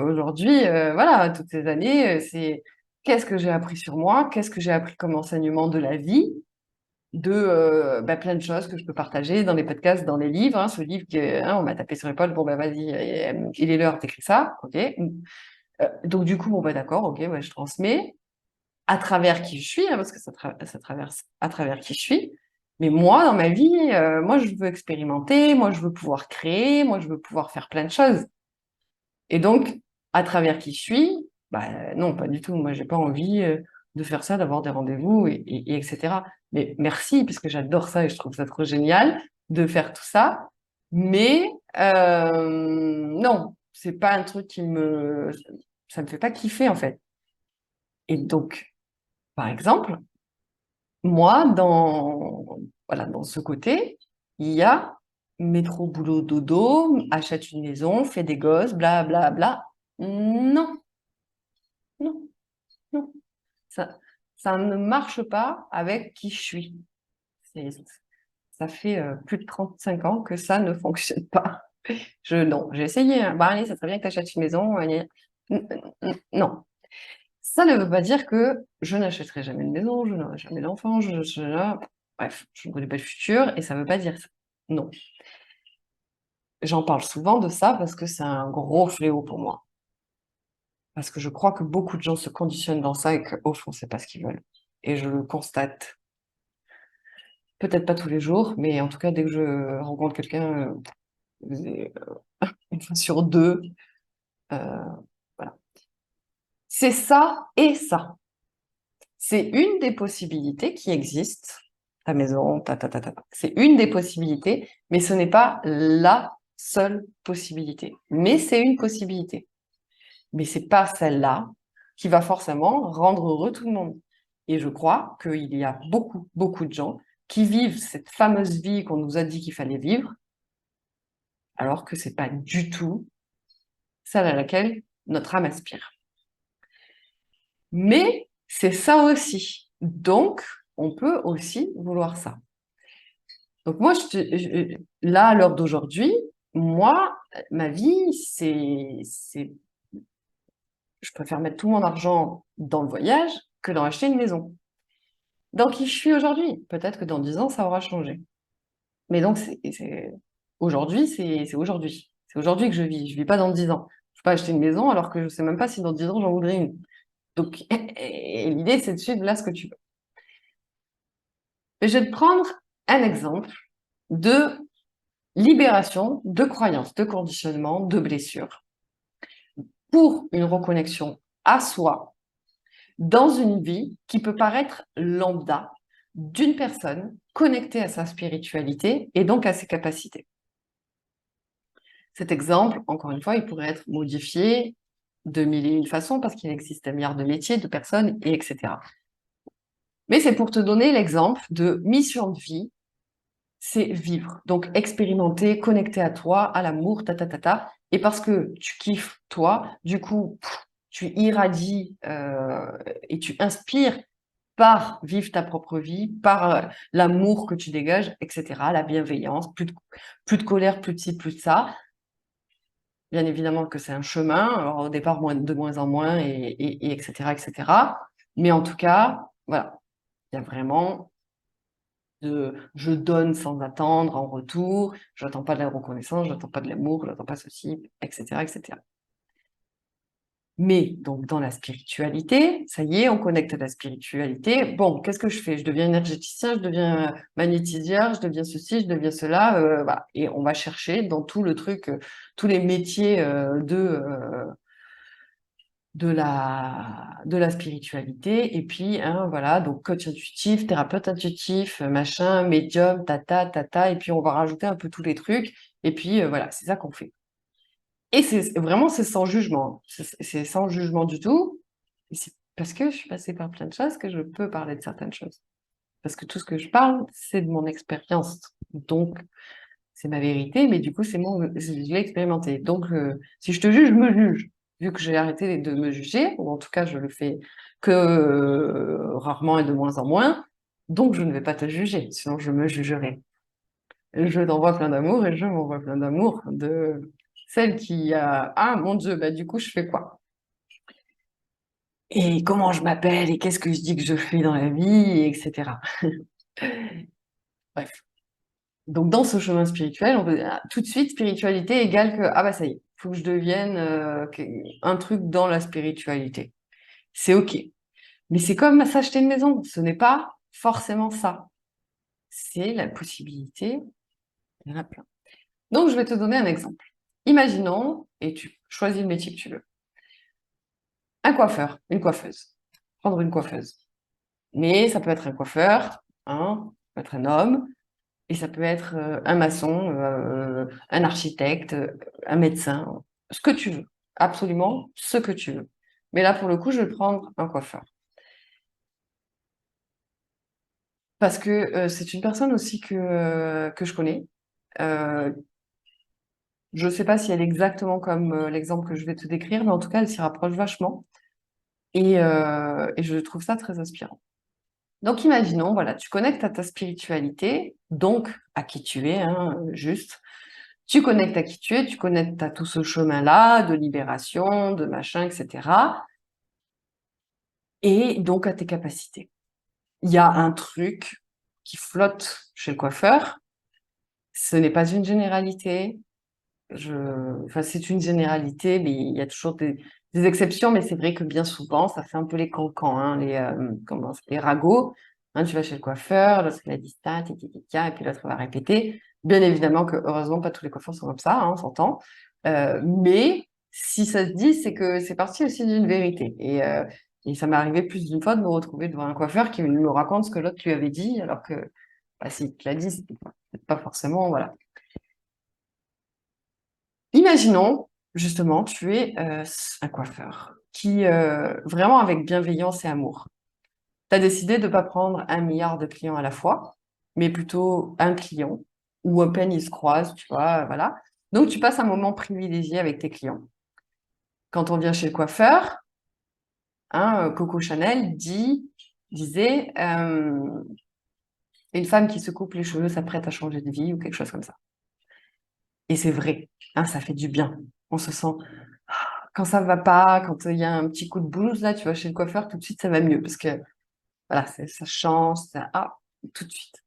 aujourd'hui, voilà, toutes ces années, c'est qu'est-ce que j'ai appris sur moi, qu'est-ce que j'ai appris comme enseignement de la vie, de bah, plein de choses que je peux partager dans les podcasts, dans les livres. Hein, ce livre que hein, on m'a tapé sur l'épaule, bon bah vas-y, il est l'heure, t'écris ça, ok. Donc du coup, bon bah d'accord, ok, ouais, je transmets à travers qui je suis, hein, parce que ça traverse à travers qui je suis. Mais moi, dans ma vie, moi, je veux expérimenter, moi, je veux pouvoir créer, moi, je veux pouvoir faire plein de choses. Et donc, à travers qui je suis, bah non, pas du tout. Moi, j'ai pas envie de faire ça, d'avoir des rendez-vous, et etc. Mais merci, parce que j'adore ça et je trouve ça trop génial de faire tout ça. Mais non, c'est pas un truc ça me fait pas kiffer en fait. Et donc, par exemple, moi, voilà, dans ce côté, il y a métro, boulot, dodo, achète une maison, fais des gosses, bla bla bla. Non, non, non. Ça, ça ne marche pas avec qui je suis. C'est- Ça fait plus de 35 ans que ça ne fonctionne pas. Non, j'ai essayé, hein. Bah allez, ça serait bien que tu achètes une maison. Allez. Non. Ça ne veut pas dire que je n'achèterai jamais de maison, je n'aurai jamais d'enfant, bref, je ne connais pas le futur et ça ne veut pas dire ça. Non. J'en parle souvent de ça parce que c'est un gros fléau pour moi. Parce que je crois que beaucoup de gens se conditionnent dans ça et qu'au fond, c'est pas ce qu'ils veulent. Et je le constate. Peut-être pas tous les jours, mais en tout cas, dès que je rencontre quelqu'un, une fois sur deux, euh, voilà. C'est ça et ça. C'est une des possibilités qui existent. Ta maison, ta. C'est une des possibilités, mais ce n'est pas la seule possibilité. Mais c'est une possibilité. Mais c'est pas celle-là qui va forcément rendre heureux tout le monde. Et je crois qu'il y a beaucoup, beaucoup de gens qui vivent cette fameuse vie qu'on nous a dit qu'il fallait vivre, alors que c'est pas du tout celle à laquelle notre âme aspire. Mais c'est ça aussi. Donc, on peut aussi vouloir ça. Donc moi, là, à l'heure d'aujourd'hui, moi, ma vie, je préfère mettre tout mon argent dans le voyage que dans acheter une maison. Dans qui je suis aujourd'hui, peut-être que dans 10 ans, ça aura changé. Mais donc, aujourd'hui, c'est aujourd'hui. C'est aujourd'hui que je vis. Je vis pas dans 10 ans. Je peux pas acheter une maison alors que je sais même pas si dans 10 ans, j'en voudrais une. Donc, et l'idée, c'est de suivre là ce que tu veux. Mais je vais te prendre un exemple de libération de croyances, de conditionnements, de blessures, pour une reconnexion à soi dans une vie qui peut paraître lambda d'une personne connectée à sa spiritualité et donc à ses capacités. Cet exemple, encore une fois, il pourrait être modifié de mille et une façons, parce qu'il existe un milliard de métiers, de personnes, et etc. Mais c'est pour te donner l'exemple de mission de vie, c'est vivre. Donc, expérimenter, connecter à toi, à l'amour, ta, ta, ta, ta. Et parce que tu kiffes toi, du coup, tu irradies et tu inspires par vivre ta propre vie, par l'amour que tu dégages, etc., la bienveillance, plus de colère, plus de ci, plus de ça. Bien évidemment que c'est un chemin, alors au départ de moins en moins, et etc., etc. Mais en tout cas, voilà, il y a vraiment je donne sans attendre en retour, je n'attends pas de la reconnaissance, je n'attends pas de l'amour, je n'attends pas ceci, etc., etc. Mais donc dans la spiritualité, ça y est, on connecte à la spiritualité. Bon, qu'est-ce que je fais? Je deviens énergéticien, je deviens magnétiseur, je deviens ceci, je deviens cela. Voilà. Et on va chercher dans tout le truc, tous les métiers de la spiritualité. Et puis, hein, voilà, donc coach intuitif, thérapeute intuitif, machin, médium, tata, tata. Et puis on va rajouter un peu tous les trucs. Et puis voilà, c'est ça qu'on fait. Et c'est vraiment, c'est sans jugement. C'est sans jugement du tout. Et c'est parce que je suis passée par plein de choses que je peux parler de certaines choses. Parce que tout ce que je parle, c'est de mon expérience. Donc, c'est ma vérité, mais du coup, je l'ai expérimenté. Donc, si je te juge, je me juge. Vu que j'ai arrêté de me juger, ou en tout cas, je le fais que rarement et de moins en moins. Donc, je ne vais pas te juger, sinon je me jugerai. Je t'envoie plein d'amour et je m'envoie plein d'amour de celle qui a ah mon Dieu, bah du coup je fais quoi? Et comment je m'appelle et qu'est-ce que je dis que je fais dans la vie, etc. Bref. Donc dans ce chemin spirituel, on peut tout de suite spiritualité égale que ah bah ça y est, faut que je devienne un truc dans la spiritualité. C'est ok. Mais c'est comme s'acheter une maison, ce n'est pas forcément ça. C'est la possibilité, il y en a plein. Donc je vais te donner un exemple. Imaginons, et tu choisis le métier que tu veux. Un coiffeur, une coiffeuse. Prendre une coiffeuse. Mais ça peut être un coiffeur, hein, ça peut être un homme, et ça peut être un maçon, un architecte, un médecin, ce que tu veux. Absolument ce que tu veux. Mais là, pour le coup, je vais prendre un coiffeur. Parce que c'est une personne aussi que je connais. Euh, je ne sais pas si elle est exactement comme l'exemple que je vais te décrire, mais en tout cas, elle s'y rapproche vachement. Et je trouve ça très inspirant. Donc, imaginons, voilà, tu connectes à ta spiritualité, donc à qui tu es, hein, juste. Tu connectes à qui tu es, tu connectes à tout ce chemin-là de libération, de machin, etc. Et donc à tes capacités. Il y a un truc qui flotte chez le coiffeur. Ce n'est pas une généralité. Enfin, c'est une généralité, mais il y a toujours des exceptions. Mais c'est vrai que bien souvent, ça fait un peu les cancans, hein, les ragots. Hein, tu vas chez le coiffeur, l'autre il a dit ça, et puis l'autre va répéter. Bien évidemment que heureusement pas tous les coiffeurs sont comme ça, hein, on s'entend. Mais si ça se dit, c'est que c'est parti aussi d'une vérité. Et ça m'est arrivé plus d'une fois de me retrouver devant un coiffeur qui me raconte ce que l'autre lui avait dit, alors que bah, s'il te l'a dit, c'était pas forcément, voilà. Imaginons, justement, tu es un coiffeur qui, vraiment avec bienveillance et amour, tu as décidé de ne pas prendre un milliard de clients à la fois, mais plutôt un client, ou à peine ils se croisent, tu vois, voilà. Donc, tu passes un moment privilégié avec tes clients. Quand on vient chez le coiffeur, hein, Coco Chanel disait, une femme qui se coupe les cheveux s'apprête à changer de vie, ou quelque chose comme ça. Et c'est vrai, hein, ça fait du bien. On se sent quand ça va pas, quand il y a un petit coup de blues, là, tu vas chez le coiffeur, tout de suite, ça va mieux parce que voilà, ça change, tout de suite.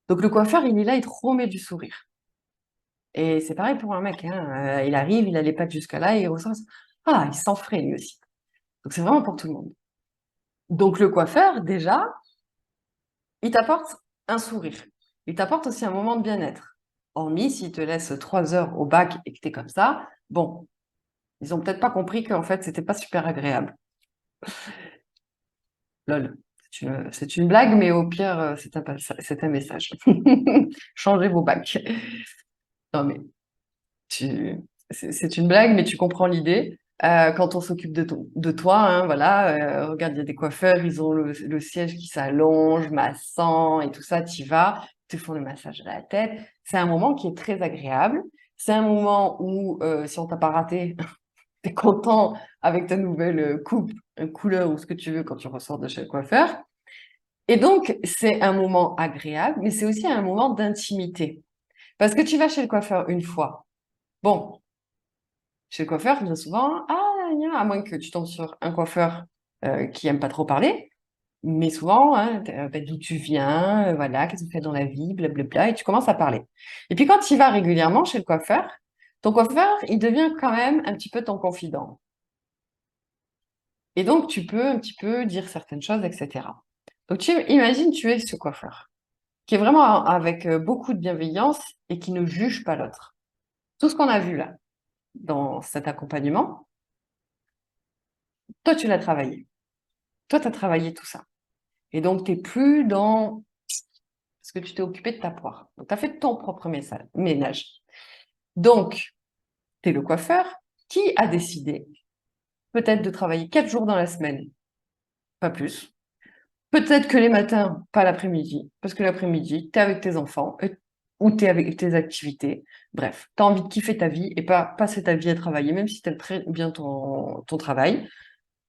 Donc le coiffeur, il est là, il te remet du sourire. Et c'est pareil pour un mec, hein. Il arrive, il a les pattes jusqu'à là, et il ressent, il s'en frais lui aussi. Donc c'est vraiment pour tout le monde. Donc le coiffeur, déjà, il t'apporte un sourire. Il t'apporte aussi un moment de bien-être. Hormis s'il te laisse 3 heures au bac et que t'es comme ça, bon, ils ont peut-être pas compris qu'en fait, c'était pas super agréable. Lol. C'est une blague, mais au pire, c'est un message. Changez vos bacs. Non, mais c'est une blague, mais tu comprends l'idée. Quand on s'occupe de toi, hein, voilà, regarde, il y a des coiffeurs, ils ont le siège qui s'allonge, massant et tout ça, tu y vas, ils te font le massage à la tête. C'est un moment qui est très agréable. C'est un moment où, si on t'a pas raté, tu es content avec ta nouvelle coupe, couleur ou ce que tu veux quand tu ressors de chez le coiffeur. Et donc, c'est un moment agréable, mais c'est aussi un moment d'intimité. Parce que tu vas chez le coiffeur une fois. Bon, chez le coiffeur, bien souvent, ah, à moins que tu tombes sur un coiffeur qui aime pas trop parler, mais souvent, hein, ben, d'où tu viens, voilà, qu'est-ce que tu fais dans la vie, blablabla, et tu commences à parler. Et puis quand tu vas régulièrement chez le coiffeur, ton coiffeur, il devient quand même un petit peu ton confident. Et donc, tu peux un petit peu dire certaines choses, etc. Donc, tu imagines, tu es ce coiffeur, qui est vraiment avec beaucoup de bienveillance et qui ne juge pas l'autre. Tout ce qu'on a vu là, dans cet accompagnement, toi, tu l'as travaillé. Toi, tu as travaillé tout ça. Et donc, tu n'es plus dans ce que tu t'es occupé de ta poire. Donc, tu as fait ton propre ménage. Donc, tu es le coiffeur qui a décidé peut-être de travailler 4 jours dans la semaine, pas plus. Peut-être que les matins, pas l'après-midi, parce que l'après-midi, tu es avec tes enfants ou tu es avec tes activités. Bref, tu as envie de kiffer ta vie et pas passer ta vie à travailler, même si tu aimes très bien ton travail.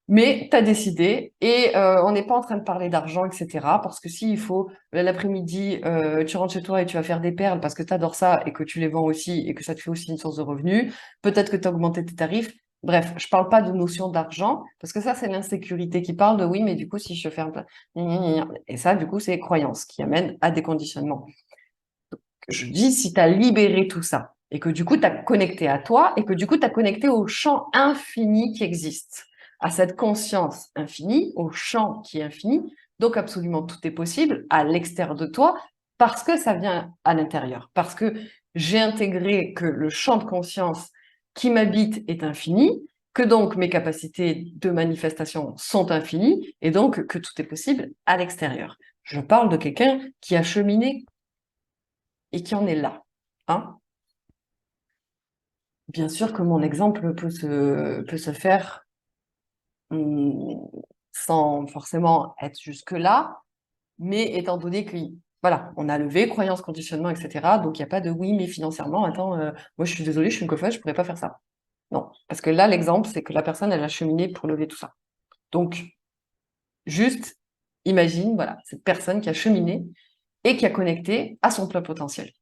Mais tu as décidé et on n'est pas en train de parler d'argent, etc. Parce que s'il faut, l'après-midi, tu rentres chez toi et tu vas faire des perles parce que tu adores ça et que tu les vends aussi et que ça te fait aussi une source de revenus, peut-être que tu as augmenté tes tarifs. Bref, je parle pas de notion d'argent parce que ça, c'est l'insécurité qui parle de oui, mais du coup, si je ferme... Et ça, du coup, c'est les croyances qui amènent à des conditionnements. Je dis, si tu as libéré tout ça et que du coup, tu as connecté à toi et que du coup, tu as connecté au champ infini qui existe, à cette conscience infinie, au champ qui est infini, donc absolument tout est possible à l'extérieur de toi parce que ça vient à l'intérieur, parce que j'ai intégré que le champ de conscience qui m'habite est infini, que donc mes capacités de manifestation sont infinies et donc que tout est possible à l'extérieur. Je parle de quelqu'un qui a cheminé et qui en est là. Hein. Bien sûr que mon exemple peut se faire hum, sans forcément être jusque-là, mais étant donné que, voilà, on a levé croyances, conditionnement, etc. Donc il n'y a pas de oui, mais financièrement, attends, moi je suis désolée, je suis une coiffeuse, je ne pourrais pas faire ça. Non, parce que là, l'exemple, c'est que la personne, elle a cheminé pour lever tout ça. Donc, juste, imagine, voilà, cette personne qui a cheminé et qui a connecté à son plein potentiel.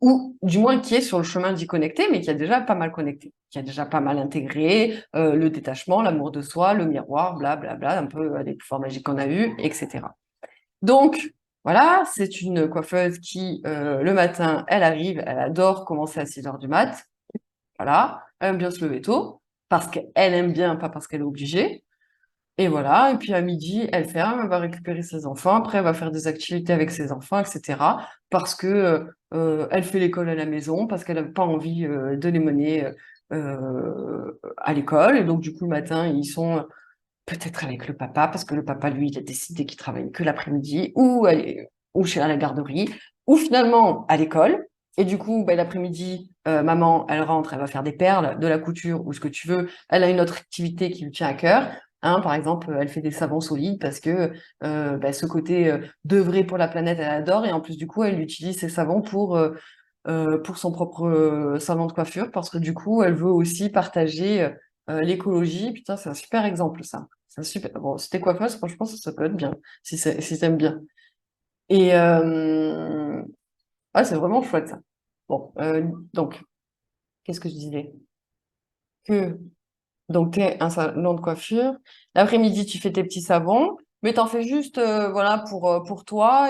Ou du moins qui est sur le chemin d'y connecter, mais qui a déjà pas mal connecté, qui a déjà pas mal intégré le détachement, l'amour de soi, le miroir, blablabla, un peu les pouvoirs magiques qu'on a eus, etc. Donc, voilà, c'est une coiffeuse qui, le matin, elle arrive, elle adore commencer à 6 heures du mat, voilà, elle aime bien se lever tôt, parce qu'elle aime bien, pas parce qu'elle est obligée. Et voilà, et puis à midi, elle ferme, elle va récupérer ses enfants, après elle va faire des activités avec ses enfants, etc. Parce que elle fait l'école à la maison, parce qu'elle n'a pas envie de les mener à l'école. Et donc du coup, le matin, ils sont peut-être avec le papa, parce que le papa, lui, il a décidé qu'il travaille que l'après-midi, ou chez à la garderie, ou finalement à l'école. Et du coup, ben, l'après-midi, maman, elle rentre, elle va faire des perles, de la couture ou ce que tu veux. Elle a une autre activité qui lui tient à cœur. Hein, par exemple, elle fait des savons solides parce que ben, ce côté d'œuvrer pour la planète, elle adore. Et en plus, du coup, elle utilise ses savons pour son propre salon de coiffure parce que du coup, elle veut aussi partager l'écologie. Putain, c'est un super exemple, ça. C'est un super... Bon, si t'es coiffeuse, franchement, ça peut être bien, si t'aimes bien. Et c'est vraiment chouette, ça. Bon, donc, qu'est-ce que je disais? Que, donc, t'es un salon de coiffure. L'après-midi, tu fais tes petits savons, mais t'en fais juste, voilà, pour toi.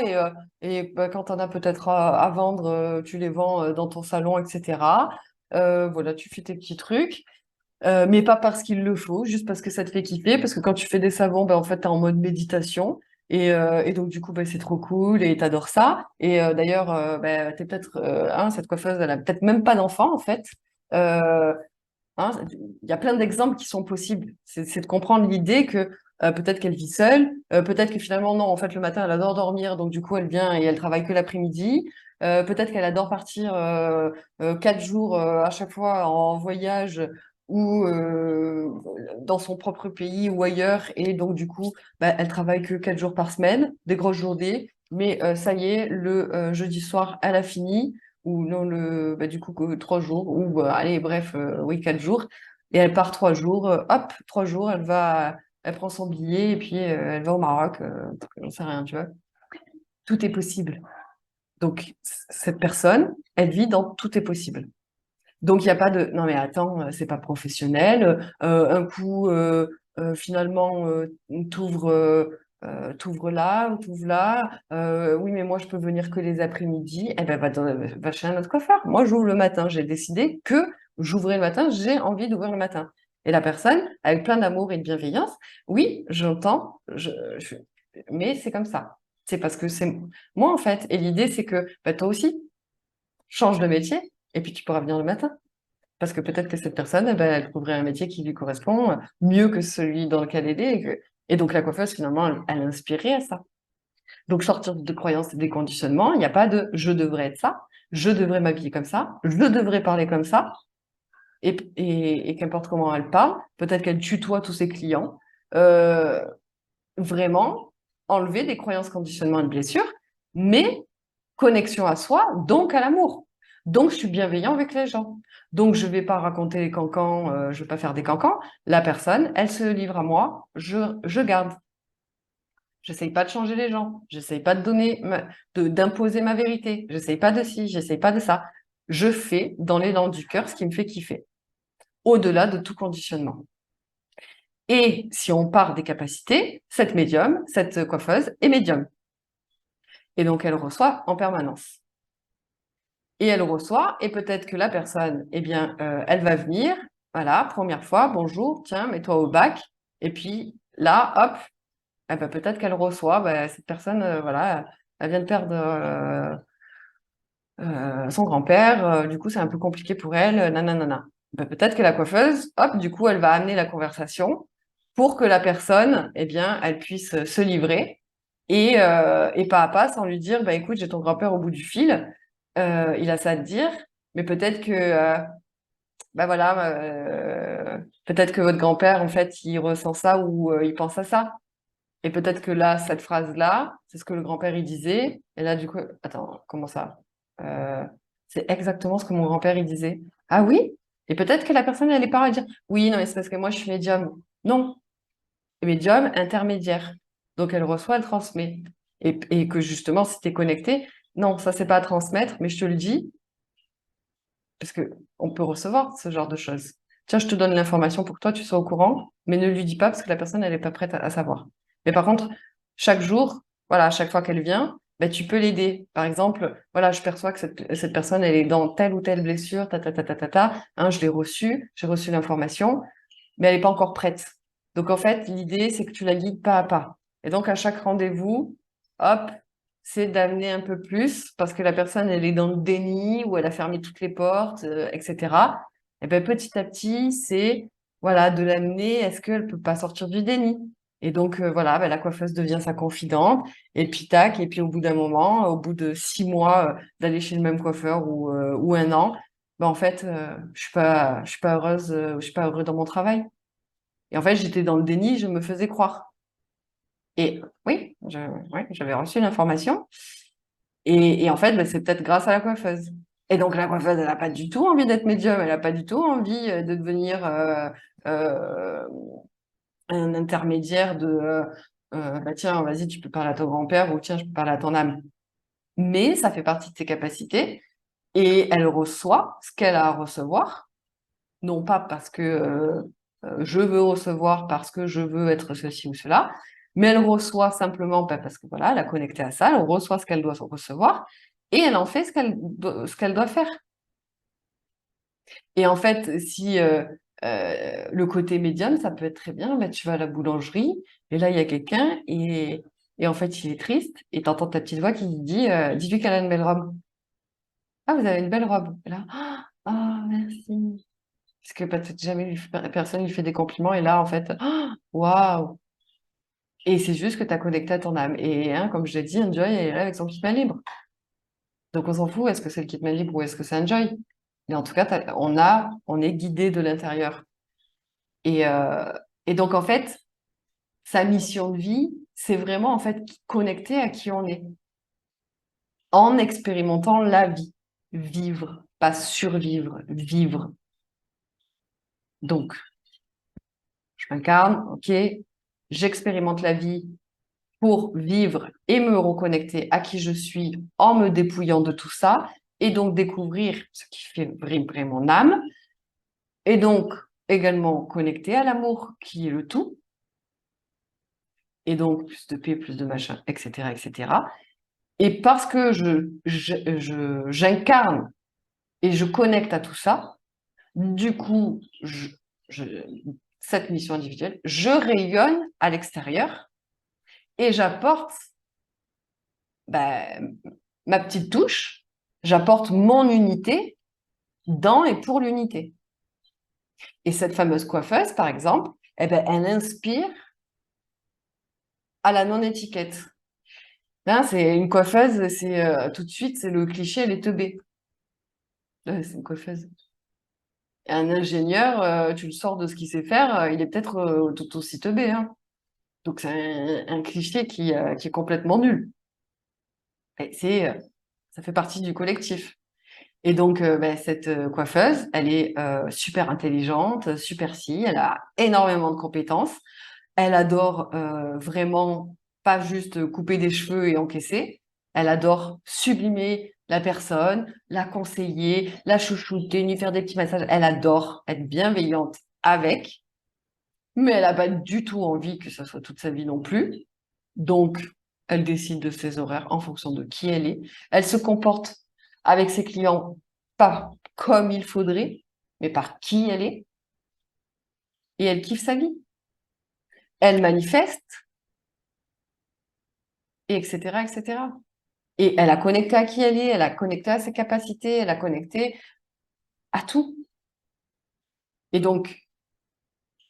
Et bah, quand t'en as peut-être à vendre, tu les vends dans ton salon, etc. Voilà, tu fais tes petits trucs. Mais pas parce qu'il le faut, juste parce que ça te fait kiffer, parce que quand tu fais des savons, ben, en fait, t'es en mode méditation, et donc du coup, ben, c'est trop cool, et t'adores ça, et d'ailleurs, ben, t'es peut-être, cette coiffeuse, elle a peut-être même pas d'enfant, en fait. Euh, hein, il y a plein d'exemples qui sont possibles, c'est de comprendre l'idée que peut-être qu'elle vit seule, peut-être que finalement, non, en fait, le matin, elle adore dormir, donc du coup, elle vient et elle travaille que l'après-midi. Peut-être qu'elle adore partir 4 jours à chaque fois en voyage ou dans son propre pays ou ailleurs, et donc du coup, bah, elle travaille que 4 jours par semaine, des grosses journées, mais ça y est, le jeudi soir, elle a fini, ou non, bah, du coup, que 3 jours, ou allez, bref, oui, 4 jours, et elle part 3 jours, hop, 3 jours, elle prend son billet, et puis elle va au Maroc, j'en sais rien, tu vois. Tout est possible. Donc, cette personne, elle vit dans tout est possible. Donc, il n'y a pas de non, mais attends, c'est pas professionnel. Un coup, finalement, t'ouvres là, ou t'ouvres là. Oui, mais moi, je peux venir que les après-midi. Eh ben, va chez un autre coiffeur. Moi, j'ouvre le matin. J'ai décidé que j'ouvrais le matin. J'ai envie d'ouvrir le matin. Et la personne, avec plein d'amour et de bienveillance, oui, j'entends, mais c'est comme ça. C'est parce que c'est moi, en fait. Et l'idée, c'est que bah, toi aussi, change de métier et puis tu pourras venir le matin. Parce que peut-être que cette personne, eh ben, elle trouverait un métier qui lui correspond mieux que celui dans lequel elle est. Et donc la coiffeuse, finalement, elle est inspirée à ça. Donc sortir de croyances et des conditionnements, il n'y a pas de je devrais être ça, je devrais m'habiller comme ça, je devrais parler comme ça. Et qu'importe comment elle parle, peut-être qu'elle tutoie tous ses clients. Euh, Vraiment, enlever des croyances, conditionnements et blessures, mais connexion à soi, donc à l'amour. Donc, je suis bienveillant avec les gens. Donc, je vais pas raconter les cancans, je vais pas faire des cancans. La personne, elle se livre à moi, je garde. J'essaye pas de changer les gens. J'essaye pas de d'imposer ma vérité. J'essaye pas de ci, j'essaye pas de ça. Je fais dans l'élan du cœur ce qui me fait kiffer, au-delà de tout conditionnement. Et si on part des capacités, cette médium, cette coiffeuse est médium. Et donc, elle reçoit en permanence. Et elle reçoit, et peut-être que la personne, eh bien, elle va venir, voilà, première fois, bonjour, tiens, mets-toi au bac. Et puis là, hop, eh ben, peut-être qu'elle reçoit, bah, cette personne, voilà, elle vient de perdre son grand-père, du coup, c'est un peu compliqué pour elle, nanana. Ben, peut-être que la coiffeuse, hop, du coup, elle va amener la conversation pour que la personne, eh bien, elle puisse se livrer et pas à pas, sans lui dire, bah, écoute, j'ai ton grand-père au bout du fil, il a ça à te dire, mais peut-être que, bah voilà, peut-être que votre grand-père, en fait, il ressent ça ou il pense à ça. Et peut-être que là, cette phrase-là, c'est ce que le grand-père il disait. Et là, du coup, attends, comment ça? Euh, c'est exactement ce que mon grand-père il disait. Ah oui? Et peut-être que la personne, elle est pas à dire, oui, non, mais c'est parce que moi, je suis médium. Non, médium intermédiaire. Donc, elle reçoit, elle transmet. Et que justement, si tu es connecté, non, ça, c'est pas à transmettre, mais je te le dis, parce que on peut recevoir ce genre de choses. Tiens, je te donne l'information pour que toi, tu sois au courant, mais ne lui dis pas parce que la personne, elle n'est pas prête à savoir. Mais par contre, chaque jour, voilà, à chaque fois qu'elle vient, ben, tu peux l'aider. Par exemple, voilà, je perçois que cette personne, elle est dans telle ou telle blessure, hein, je l'ai reçue, j'ai reçu l'information, mais elle n'est pas encore prête. Donc, en fait, l'idée, c'est que tu la guides pas à pas. Et donc, à chaque rendez-vous, hop, c'est d'amener un peu plus parce que la personne, elle est dans le déni ou elle a fermé toutes les portes, etc. Et ben, petit à petit, c'est voilà, de l'amener, est-ce qu'elle peut pas sortir du déni? Et donc, voilà, ben, la coiffeuse devient sa confidente, et puis tac, et puis au bout d'un moment, au bout de 6 mois d'aller chez le même coiffeur ou un an, ben, en fait, je suis pas heureuse, je suis pas heureux dans mon travail. Et en fait, j'étais dans le déni, je me faisais croire. Et oui, ouais, j'avais reçu l'information. Et en fait, bah, c'est peut-être grâce à la coiffeuse. Et donc, la coiffeuse, elle n'a pas du tout envie d'être médium, elle n'a pas du tout envie de devenir euh, un intermédiaire bah, tiens, vas-y, tu peux parler à ton grand-père ou tiens, je peux parler à ton âme. Mais ça fait partie de ses capacités et elle reçoit ce qu'elle a à recevoir, non pas parce que je veux recevoir, parce que je veux être ceci ou cela, mais elle reçoit simplement parce que voilà, elle a connecté à ça, elle reçoit ce qu'elle doit recevoir et elle en fait ce qu'elle doit faire. Et en fait, si le côté médium, ça peut être très bien, bah, tu vas à la boulangerie et là, il y a quelqu'un et en fait, il est triste et tu entends ta petite voix qui dit dis-lui qu'elle a une belle robe. Ah, vous avez une belle robe. Et là, ah, merci. Parce que peut-être jamais personne lui fait des compliments et là, en fait, ah, waouh! Et c'est juste que tu as connecté à ton âme. Et hein, comme je l'ai dit, Enjoy, elle est là avec son kit main libre. Donc on s'en fout, est-ce que c'est le kit main libre ou est-ce que c'est Enjoy? Mais en tout cas, on est guidé de l'intérieur. Et, euh, et donc, en fait, sa mission de vie, c'est vraiment, en fait, connecter à qui on est, en expérimentant la vie. Vivre, pas survivre, vivre. Donc, je m'incarne, ok, j'expérimente la vie pour vivre et me reconnecter à qui je suis en me dépouillant de tout ça, et donc découvrir ce qui fait vibrer mon âme, et donc également connecter à l'amour qui est le tout, et donc plus de paix, plus de machin, etc., etc. Et parce que j'incarne et je connecte à tout ça, du coup, cette mission individuelle, je rayonne à l'extérieur et j'apporte ben, ma petite touche, j'apporte mon unité dans et pour l'unité. Et cette fameuse coiffeuse, par exemple, eh ben, elle inspire à la non-étiquette. Hein, c'est une coiffeuse, c'est tout de suite, c'est le cliché, elle est teubée. C'est une coiffeuse. Et un ingénieur, tu le sors de ce qu'il sait faire, il est peut-être tout aussi teubé. Hein. Donc c'est un cliché qui est complètement nul. Et ça fait partie du collectif. Et donc, ben, cette coiffeuse, elle est super intelligente, super si, elle a énormément de compétences. Elle adore vraiment pas juste couper des cheveux et encaisser. Elle adore sublimer la personne, la conseiller, la chouchouter, lui faire des petits massages. Elle adore être bienveillante avec, mais elle n'a pas du tout envie que ça soit toute sa vie non plus. Donc, elle décide de ses horaires en fonction de qui elle est. Elle se comporte avec ses clients pas comme il faudrait, mais par qui elle est. Et elle kiffe sa vie. Elle manifeste, et etc., etc. Et elle a connecté à qui elle est, elle a connecté à ses capacités, elle a connecté à tout. Et donc,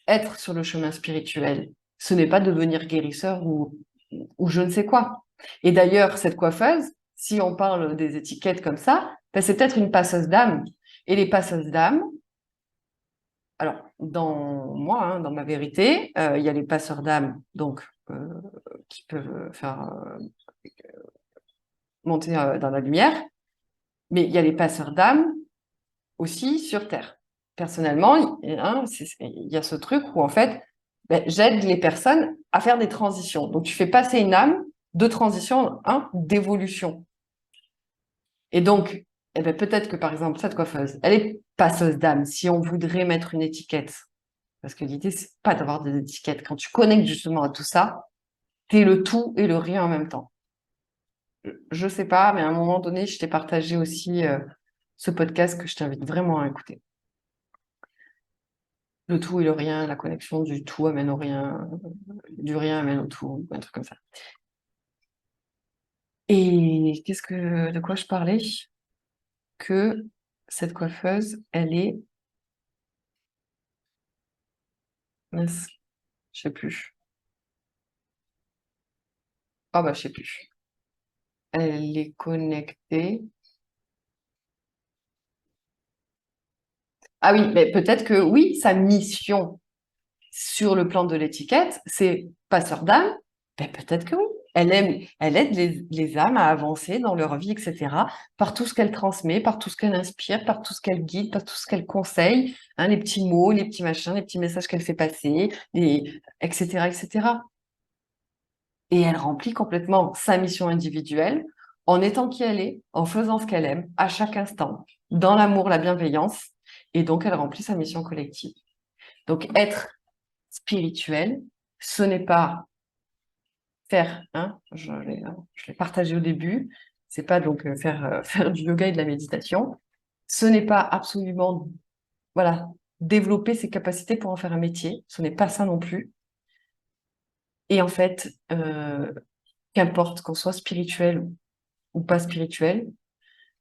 être sur le chemin spirituel, ce n'est pas devenir guérisseur ou je ne sais quoi. Et d'ailleurs, cette coiffeuse, si on parle des étiquettes comme ça, ben c'est peut-être une passeuse d'âme. Et les passeuses d'âme, alors, dans moi, hein, dans ma vérité, il y a les passeurs d'âme, donc, qui peuvent faire monter dans la lumière, mais il y a les passeurs d'âme aussi sur Terre. Personnellement, hein, il y a ce truc où en fait, ben, j'aide les personnes à faire des transitions. Donc, tu fais passer une âme de transition, hein, d'évolution. Et donc, eh ben, peut-être que par exemple, cette coiffeuse, elle est passeuse d'âme, si on voudrait mettre une étiquette. Parce que l'idée, c'est pas d'avoir des étiquettes. Quand tu connectes justement à tout ça, t'es le tout et le rien en même temps. Je sais pas, mais à un moment donné, je t'ai partagé aussi ce podcast que je t'invite vraiment à écouter. Le tout et le rien, la connexion du tout amène au rien, du rien amène au tout, un truc comme ça. Et de quoi je parlais? Que cette coiffeuse, elle est, mince, je sais plus. Ah bah je sais plus. Elle est connectée. Ah oui, mais peut-être que oui, sa mission sur le plan de l'étiquette, c'est passeur d'âme. Ben, peut-être que oui. Elle aide les âmes à avancer dans leur vie, etc., par tout ce qu'elle transmet, par tout ce qu'elle inspire, par tout ce qu'elle guide, par tout ce qu'elle conseille, hein, les petits mots, les petits machins, les petits messages qu'elle fait passer, etc., etc. Et elle remplit complètement sa mission individuelle en étant qui elle est, en faisant ce qu'elle aime, à chaque instant, dans l'amour, la bienveillance, et donc elle remplit sa mission collective. Donc être spirituel, ce n'est pas faire, hein, je l'ai partagé au début, c'est pas donc faire du yoga et de la méditation. Ce n'est pas absolument, voilà, développer ses capacités pour en faire un métier. Ce n'est pas ça non plus. Et en fait, qu'importe qu'on soit spirituel ou pas spirituel,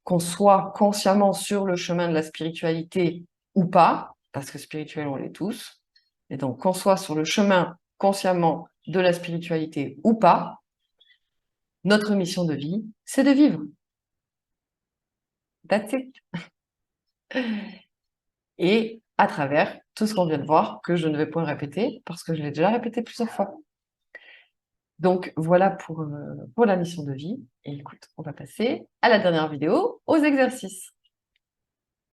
qu'on soit consciemment sur le chemin de la spiritualité ou pas, parce que spirituel, on l'est tous, et donc qu'on soit sur le chemin consciemment de la spiritualité ou pas, notre mission de vie, c'est de vivre. That's it. Et à travers tout ce qu'on vient de voir, que je ne vais point répéter parce que je l'ai déjà répété plusieurs fois. Donc voilà pour la mission de vie. Et écoute, on va passer à la dernière vidéo, aux exercices.